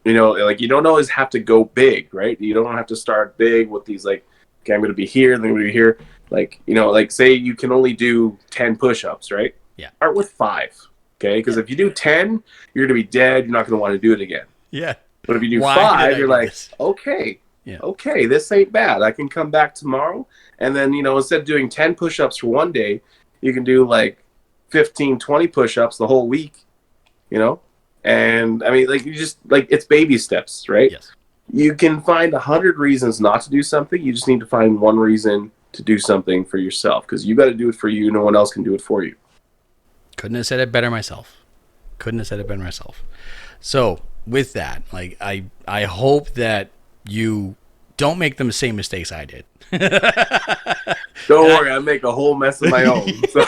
You know, like, you don't always have to go big, right? You don't have to start big with these, like, okay, I'm going to be here, then I'm going to be here. Like, you know, like, say you can only do 10 push-ups, right? Yeah. Start with 5. Okay, because if you do 10, you're going to be dead. You're not going to want to do it again. Yeah. But if you do Why did I 5, do you're like, this? okay, Yeah. okay, this ain't bad. I can come back tomorrow. And then, instead of doing 10 push-ups for one day, you can do like 15, 20 push-ups the whole week, And I mean, like, you just, like, it's baby steps, right? Yes. You can find 100 reasons not to do something. You just need to find one reason to do something for yourself, because you got to do it for you. No one else can do it for you. Couldn't have said it better myself. So with that, like, I hope that you don't make the same mistakes I did. Don't worry, I make a whole mess of my own. So.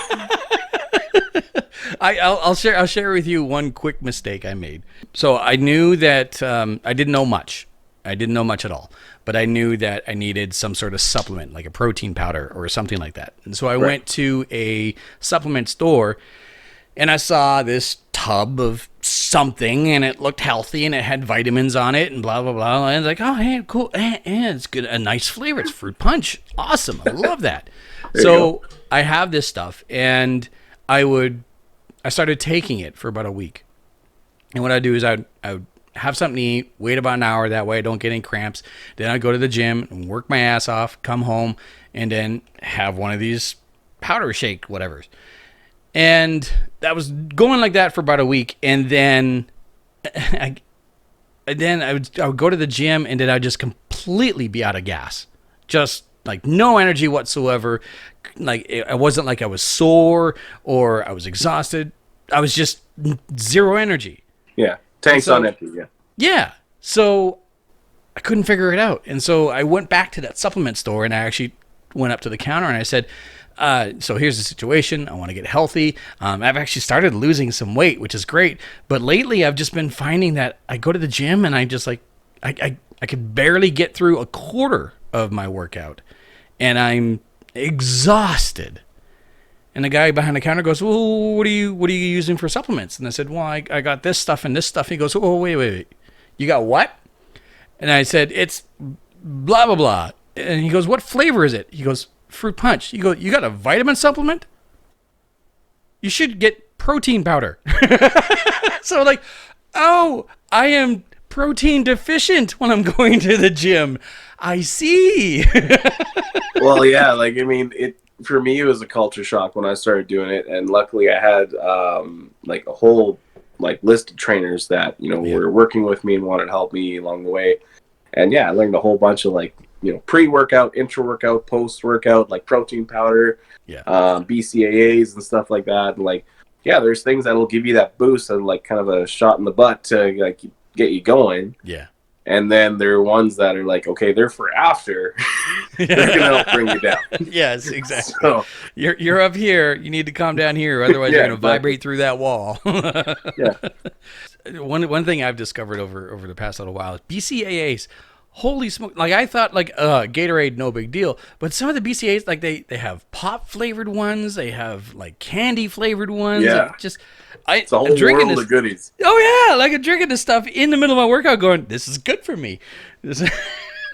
I'll share with you one quick mistake I made. So I knew that I didn't know much. I didn't know much at all, but I knew that I needed some sort of supplement, like a protein powder or something like that. And so I went to a supplement store, and I saw this tub of something, and it looked healthy, and it had vitamins on it, and blah, blah, blah. And I was like, oh, hey, cool. And it's good. A nice flavor. It's fruit punch. Awesome. I love that. So I have this stuff, and I started taking it for about a week. And what I do is I would have something to eat, wait about an hour. That way I don't get any cramps. Then I'd go to the gym and work my ass off, come home, and then have one of these powder shake whatevers. And that was going like that for about a week. And then I would go to the gym, and then I'd just completely be out of gas. Just like no energy whatsoever. Like it wasn't like I was sore or I was exhausted. I was just zero energy. Yeah. Tanks on empty. Yeah. Yeah. So I couldn't figure it out. And so I went back to that supplement store, and I actually went up to the counter, and I said, so here's the situation. I want to get healthy. I've actually started losing some weight, which is great. But lately I've just been finding that I go to the gym, and I just like, I could barely get through a quarter of my workout, and I'm exhausted. And the guy behind the counter goes, well, what are you using for supplements? And I said, well, I got this stuff and this stuff. And he goes, oh, wait. You got what? And I said, it's blah, blah, blah. And he goes, what flavor is it? He goes, fruit punch. You got a vitamin supplement? You should get protein powder. So like, oh, I am protein deficient when I'm going to the gym. I see. Well, yeah, like, I mean, for me, it was a culture shock when I started doing it, and luckily I had like a whole list of trainers that were working with me and wanted to help me along the way. And yeah, I learned a whole bunch of pre-workout, intra-workout, post-workout, like protein powder, BCAAs and stuff like that. And there's things that'll give you that boost and kind of a shot in the butt to get you going. Yeah. And then there are ones that are like, okay, they're for after. They're gonna help bring you down. Yes, exactly. So, you're up here. You need to calm down here, otherwise you're gonna vibrate through that wall. Yeah. One thing I've discovered over the past little while is BCAAs. Holy smoke! Like I thought, Gatorade, no big deal. But some of the BCAAs, they have pop flavored ones. They have candy flavored ones. Yeah. It's a whole world of goodies. Oh yeah, I'm drinking this stuff in the middle of my workout, going, "This is good for me."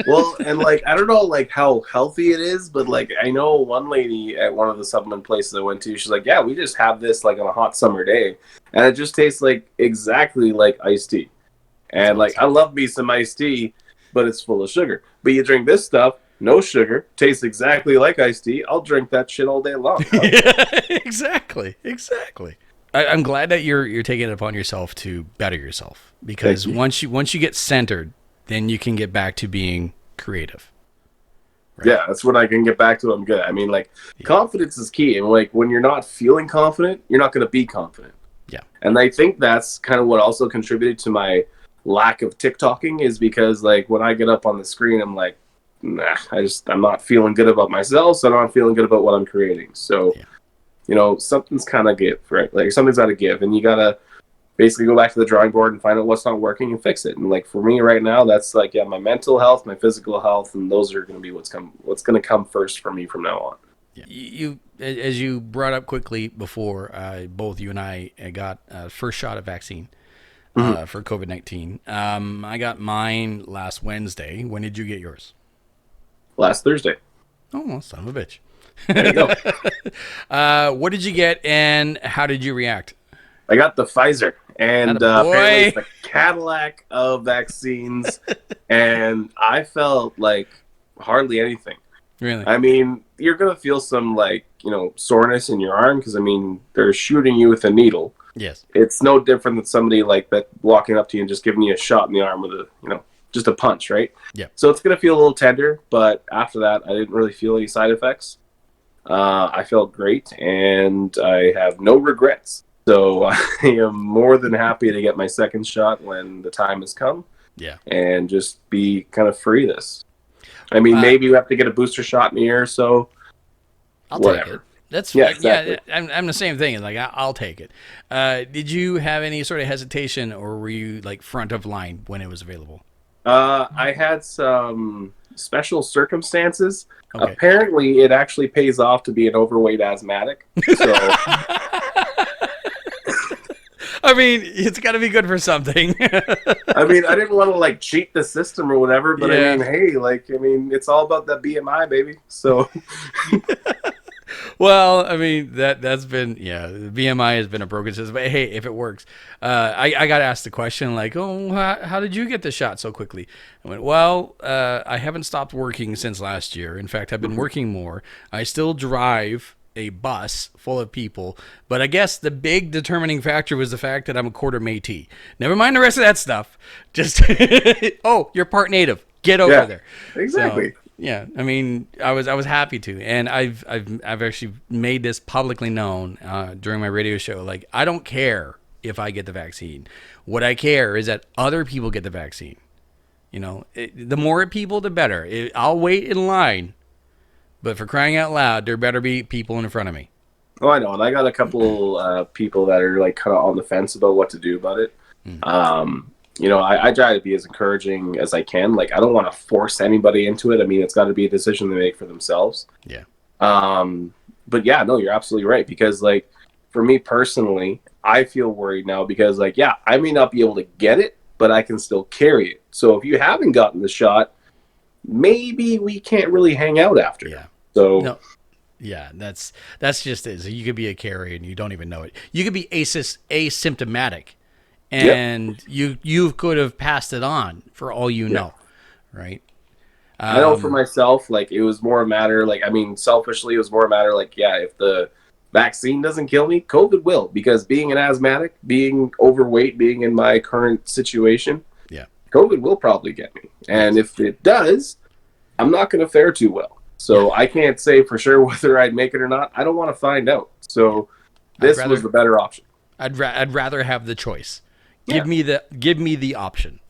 Well, and I don't know how healthy it is, but I know one lady at one of the supplement places I went to, she's like, yeah, we just have this on a hot summer day, and it just tastes exactly like iced tea. And I love me some iced tea, but it's full of sugar. But you drink this stuff, no sugar, tastes exactly like iced tea. I'll drink that shit all day long. Yeah, exactly. I'm glad that you're taking it upon yourself to better yourself, because once you get centered, then you can get back to being creative. Right? Yeah, that's when I can get back to what I'm good at. I mean, confidence is key. And when you're not feeling confident, you're not going to be confident. Yeah. And I think that's kind of what also contributed to my lack of TikToking, is because when I get up on the screen, I'm like, nah, I'm not feeling good about myself, so I'm not feeling good about what I'm creating. So, something's kind of give, right? Something's got to give, and you got to basically go back to the drawing board and find out what's not working and fix it. And for me right now, that's my mental health, my physical health, and those are going to be what's going to come first for me from now on. Yeah. You, as you brought up quickly before, both you and I got first shot of vaccine for COVID-19. I got mine last Wednesday. When did you get yours? Last Thursday. Oh, well, son of a bitch. There you go. What did you get, and how did you react? I got the Pfizer, and apparently it's the Cadillac of vaccines, and I felt like hardly anything. Really? I mean, you're gonna feel some soreness in your arm because they're shooting you with a needle. Yes. It's no different than somebody like that walking up to you and just giving you a shot in the arm with just a punch, right? Yeah. So it's gonna feel a little tender, but after that, I didn't really feel any side effects. I felt great, and I have no regrets. So I am more than happy to get my second shot when the time has come. Yeah. And just be kind of free of this. I mean, maybe you have to get a booster shot in a year or so. I'll Whatever. take it. That's exactly. Yeah, I'm the same thing. Like I'll take it. Did you have any sort of hesitation, or were you like front of line when it was available? I had some special circumstances. Okay. Apparently, it actually pays off to be an overweight asthmatic. So, I mean, it's got to be good for something. I didn't want to like cheat the system or whatever, but Yeah. it's all about that BMI, baby. So, Well, I mean, that's been, the BMI has been a broken system. But hey, if it works, I got asked the question like, oh, how did you get the shot so quickly? I went, well, I haven't stopped working since last year. In fact, I've been working more. I still drive a bus full of people, but I guess the big determining factor was the fact that I'm a quarter Métis. Never mind the rest of that stuff. Just, oh, you're part native. Get over there. Exactly. So, yeah, I mean, I was happy to, and I've actually made this publicly known during my radio show. Like, I don't care if I get the vaccine. What I care is that other people get the vaccine. The more people, the better. I'll wait in line, but for crying out loud, there better be people in front of me. Oh, I know, and I got a couple people that are like kind of on the fence about what to do about it. I try to be as encouraging as I can. Like, I don't want to force anybody into it. I mean, it's got to be a decision they make for themselves. Yeah. But yeah, no, you're absolutely right. Because like, for me personally, I feel worried now because like, yeah, I may not be able to get it, but I can still carry it. So if you haven't gotten the shot, maybe we can't really hang out after. Yeah. So. No. Yeah, that's just it. So you could be a carrier and you don't even know it. You could be asymptomatic. And you could have passed it on for all you know, right? I know for myself, like, it was more a matter, like, selfishly, it was more a matter, like, yeah, if the vaccine doesn't kill me, COVID will. Because being an asthmatic, being overweight, being in my current situation, COVID will probably get me. And if it does, I'm not going to fare too well. So I can't say for sure whether I'd make it or not. I don't want to find out. So this was the better option. I'd rather have the choice. Give me the option,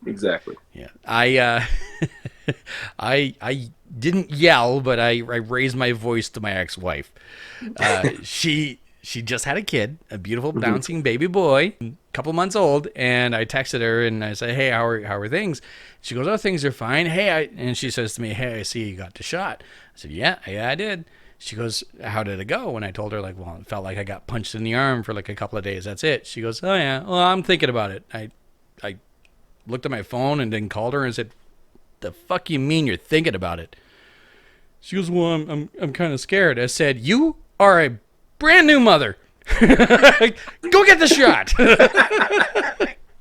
Exactly. Yeah. I didn't yell, but I raised my voice to my ex-wife. She just had a kid, a beautiful bouncing baby boy, a couple months old, and I texted her and I said, "Hey, how are things?" She goes, "Oh, things are fine." And she says to me, "Hey, I see you got the shot." I said, "Yeah, I did." She goes, "How did it go?" And I told her, like, well, it felt like I got punched in the arm for like a couple of days. That's it. She goes, "Oh yeah, well, I'm thinking about it." I looked at my phone and then called her and said, "The fuck you mean you're thinking about it?" She goes, "Well, I'm kind of scared." I said, "You are a brand new mother. Go get the shot."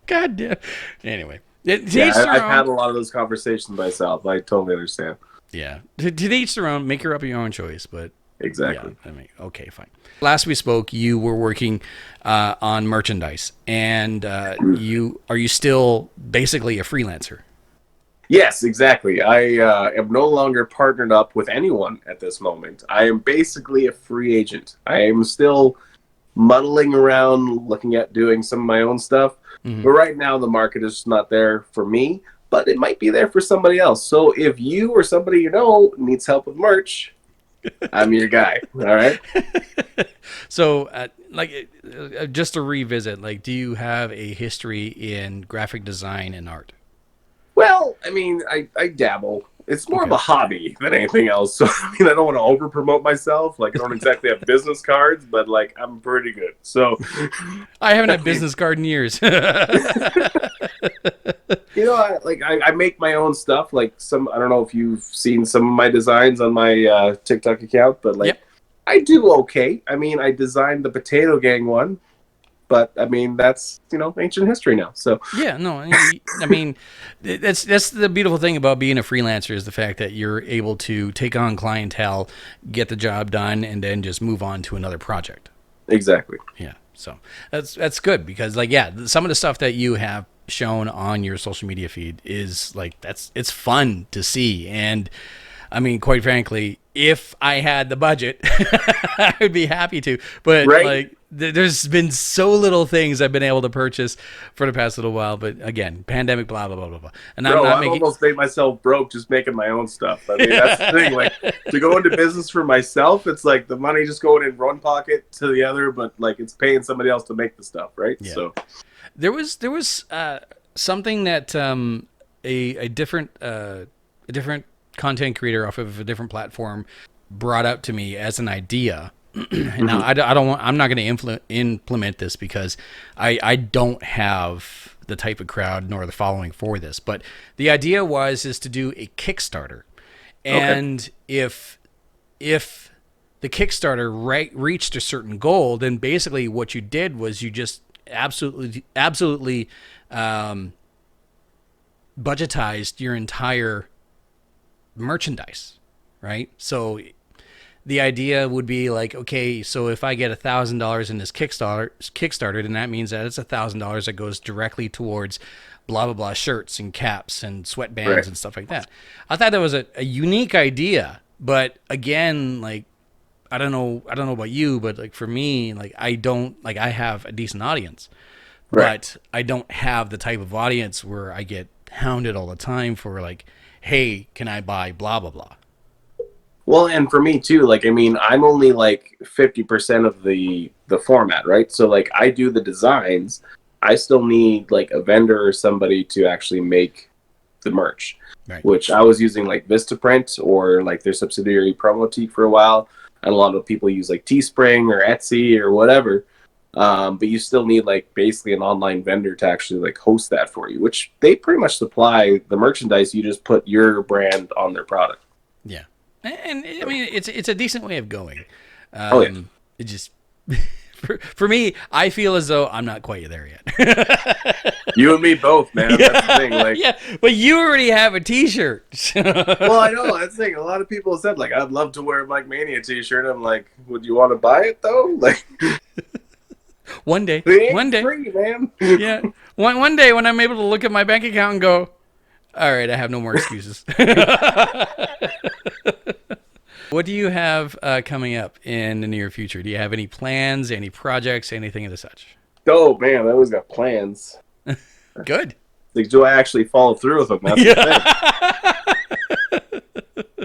God damn. Anyway, I've had a lot of those conversations myself. I totally understand. Yeah. To each their own. Make your own choice, but exactly. Yeah, okay, fine. Last we spoke, you were working on merchandise, and are you still basically a freelancer? Yes, exactly. I am no longer partnered up with anyone at this moment. I am basically a free agent. I am still muddling around, looking at doing some of my own stuff. But right now, the market is not there for me, but it might be there for somebody else. So if you or somebody you know needs help with merch, I'm your guy. All right. So, just to revisit, do you have a history in graphic design and art? Well, I dabble. It's more of a hobby than anything else. So, I don't want to over-promote myself. I don't exactly have business cards, but, I'm pretty good. So, I haven't had a business card in years. I make my own stuff. I don't know if you've seen some of my designs on my TikTok account, but, I do okay. I designed the Potato Gang one. But I mean, that's, ancient history now. So Yeah, no, I mean, that's the beautiful thing about being a freelancer is the fact that you're able to take on clientele, get the job done, and then just move on to another project. exactly. Yeah, so that's good because some of the stuff that you have shown on your social media feed is like it's fun to see. And I mean, quite frankly, if I had the budget, I would be happy to. But Right. there's been so little things I've been able to purchase for the past little while. But again, pandemic, blah blah blah blah blah. And Bro, I'm not I've making. almost made myself broke just making my own stuff. I mean, that's the thing. Like, to go into business for myself, it's like the money just going in one pocket to the other, but like it's paying somebody else to make the stuff, right? Yeah. So There was something that a different content creator off of a different platform brought up to me as an idea. And now I'm not going to implement this because I don't have the type of crowd nor the following for this. But the idea is to do a Kickstarter, and if the Kickstarter reached a certain goal, then basically what you did was you just absolutely budgetized your entire merchandise, right? So the idea would be like, okay, so if I get $1,000 in this Kickstarter, then that means that it's $1,000 that goes directly towards blah blah blah shirts and caps and sweatbands and stuff like that. I thought that was a unique idea, but again, like I don't know about you, but like for me, like I have a decent audience, but I don't have the type of audience where I get hounded all the time for like, hey, can I buy blah blah blah. Well, and for me too, like, I mean, I'm only like 50% of the format, right? So like I do the designs. I still need like a vendor or somebody to actually make the merch, which I was using like Vistaprint or like their subsidiary Promotique for a while. And a lot of people use like Teespring or Etsy or whatever. But you still need like basically an online vendor to actually like host that for you, which they pretty much supply the merchandise. You just put your brand on their product. Yeah. And I mean, it's a decent way of going. It just for me, I feel as though I'm not quite there yet. You and me both, man. Yeah. That's the thing. Like, yeah, but you already have a T-shirt. Well, I know that's the thing. A lot of people have said like, I'd love to wear a Mike Mania T-shirt. I'm like, would you want to buy it though? Like, one day, free, man. Yeah, one day when I'm able to look at my bank account and go, all right, I have no more excuses. What do you have coming up in the near future? Do you have any plans, any projects, anything of the such? Oh, man, I always got plans. Good. Like, do I actually follow through with them? That's the thing.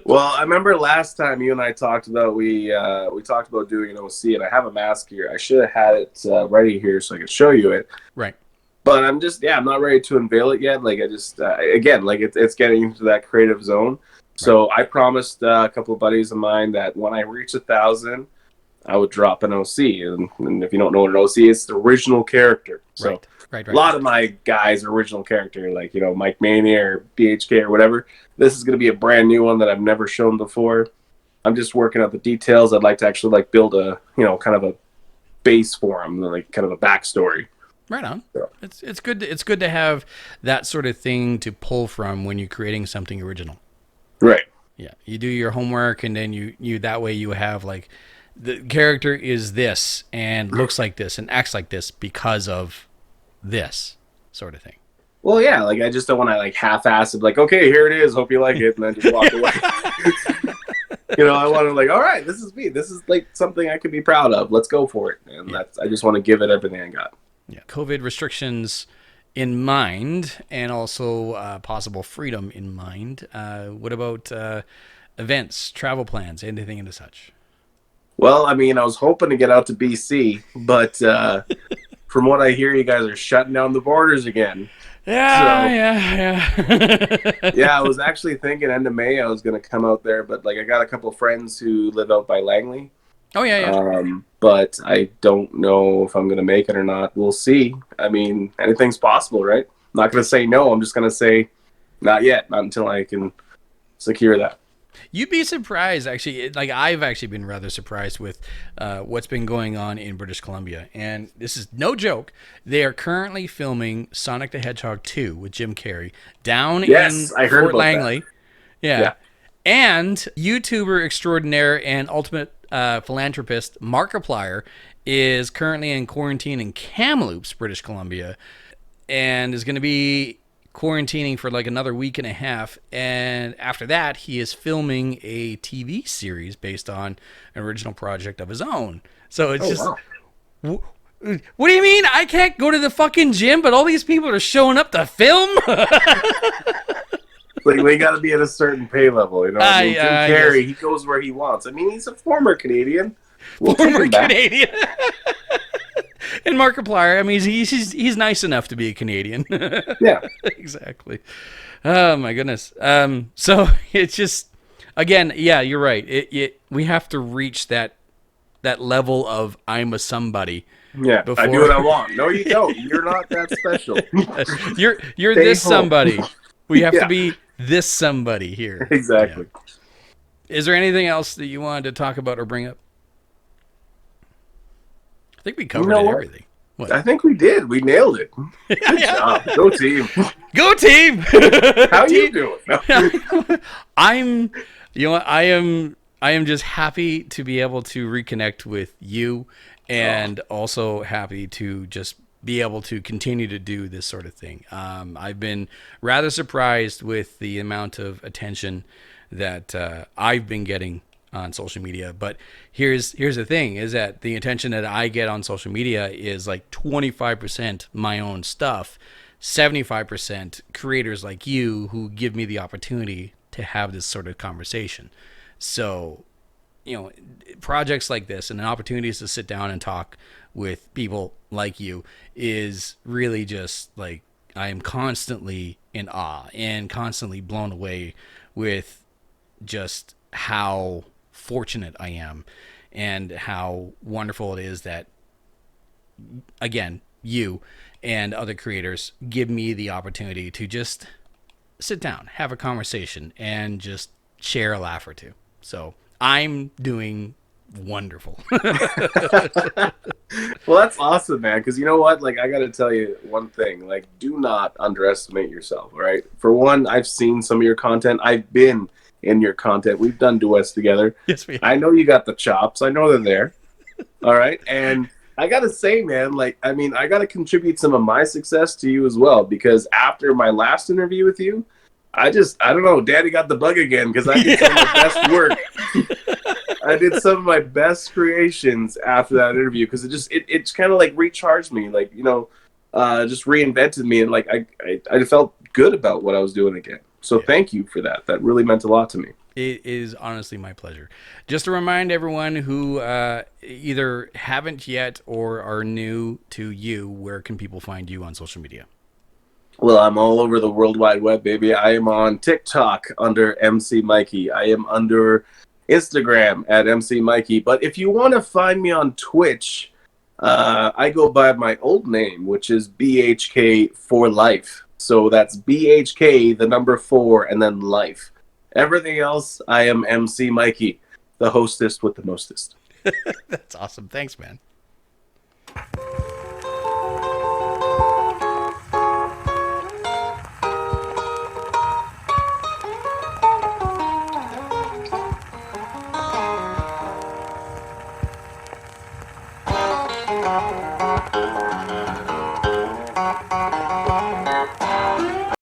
Well, I remember last time you and I talked about, we talked about doing an OC, and I have a mask here. I should have had it ready here so I could show you it. Right. But I'm not ready to unveil it yet. Like, I just, again, like it's getting into that creative zone. So I promised a couple of buddies of mine that when I reach 1,000, I would drop an OC. And if you don't know what an OC is, it's the original character. So a lot of my guys are original character, like, Mike Mania or BHK or whatever. This is going to be a brand new one that I've never shown before. I'm just working out the details. I'd like to actually like build a, kind of a base for him, like kind of a backstory. Right on. So. It's good. It's good to have that sort of thing to pull from when you're creating something original. Right. Yeah. You do your homework, and then you that way you have like the character is this and looks like this and acts like this because of this sort of thing. Well, yeah. Like I just don't want to like half-ass it. Like, okay, here it is. Hope you like it, and then just walk away. I want to like, all right, this is me. This is like something I could be proud of. Let's go for it. And I just want to give it everything I got. Yeah. COVID restrictions in mind, and also possible freedom in mind. What about events, travel plans, anything and such? Well, I mean, I was hoping to get out to BC, but from what I hear, you guys are shutting down the borders again. Yeah. Yeah, I was actually thinking end of May I was going to come out there, but like I got a couple of friends who live out by Langley. Oh, yeah. But I don't know if I'm going to make it or not. We'll see. I mean, anything's possible, right? I'm not going to say no. I'm just going to say not yet, not until I can secure that. You'd be surprised, actually. Like, I've actually been rather surprised with what's been going on in British Columbia. And this is no joke. They are currently filming Sonic the Hedgehog 2 with Jim Carrey down in Fort Langley. Yeah. And YouTuber extraordinaire and ultimate philanthropist Markiplier is currently in quarantine in Kamloops, British Columbia, and is going to be quarantining for like another week and a half, and after that he is filming a TV series based on an original project of his own. So it's what do you mean I can't go to the fucking gym, but all these people are showing up to film? Like, we got to be at a certain pay level, you know. Jim Carrey, he goes where he wants. I mean, he's a former Canadian. Former Canadian. And Markiplier, I mean, he's nice enough to be a Canadian. Yeah. Exactly. Oh, my goodness. So it's just, again, yeah, you're right. We have to reach that level of I'm a somebody. Yeah, before... I do what I want. No, you don't. You're not that special. You're this home. Somebody. We have to be this somebody here. Exactly. Yeah. Is there anything else that you wanted to talk about or bring up? I think we covered everything. What? I think we did. We nailed it. Good job. Go team. Go team. How you doing? No. I am just happy to be able to reconnect with you, and also happy to just be able to continue to do this sort of thing. I've been rather surprised with the amount of attention that I've been getting on social media, but here's the thing, is that the attention that I get on social media is like 25% my own stuff, 75% creators like you who give me the opportunity to have this sort of conversation. So, you know, projects like this and opportunities to sit down and talk with people like you is really just like, I am constantly in awe and constantly blown away with just how fortunate I am and how wonderful it is that, again, you and other creators give me the opportunity to just sit down, have a conversation, and just share a laugh or two. So I'm doing wonderful. Well, that's awesome, man, because you know what, like, I gotta tell you one thing, like, do not underestimate yourself, right? For one, I've seen some of your content. I've been in your content. We've done duets together. Yes, we have. I know you got the chops. I know they're there. All right. And I got to say, man, like, I mean, I got to contribute some of my success to you as well, because after my last interview with you, I don't know, Daddy got the bug again, because I did some of my best work. I did some of my best creations after that interview, because it's kind of like recharged me, like, you know, just reinvented me. And like, I felt good about what I was doing again. So thank you for that. That really meant a lot to me. It is honestly my pleasure. Just to remind everyone who either haven't yet or are new to you, where can people find you on social media? Well, I'm all over the World Wide Web, baby. I am on TikTok under MC Mikey. I am under Instagram at MC Mikey. But if you want to find me on Twitch, I go by my old name, which is BHK for life. So that's BHK, the number 4, and then life. Everything else, I am MC Mikey, the hostess with the mostest. That's awesome. Thanks, man.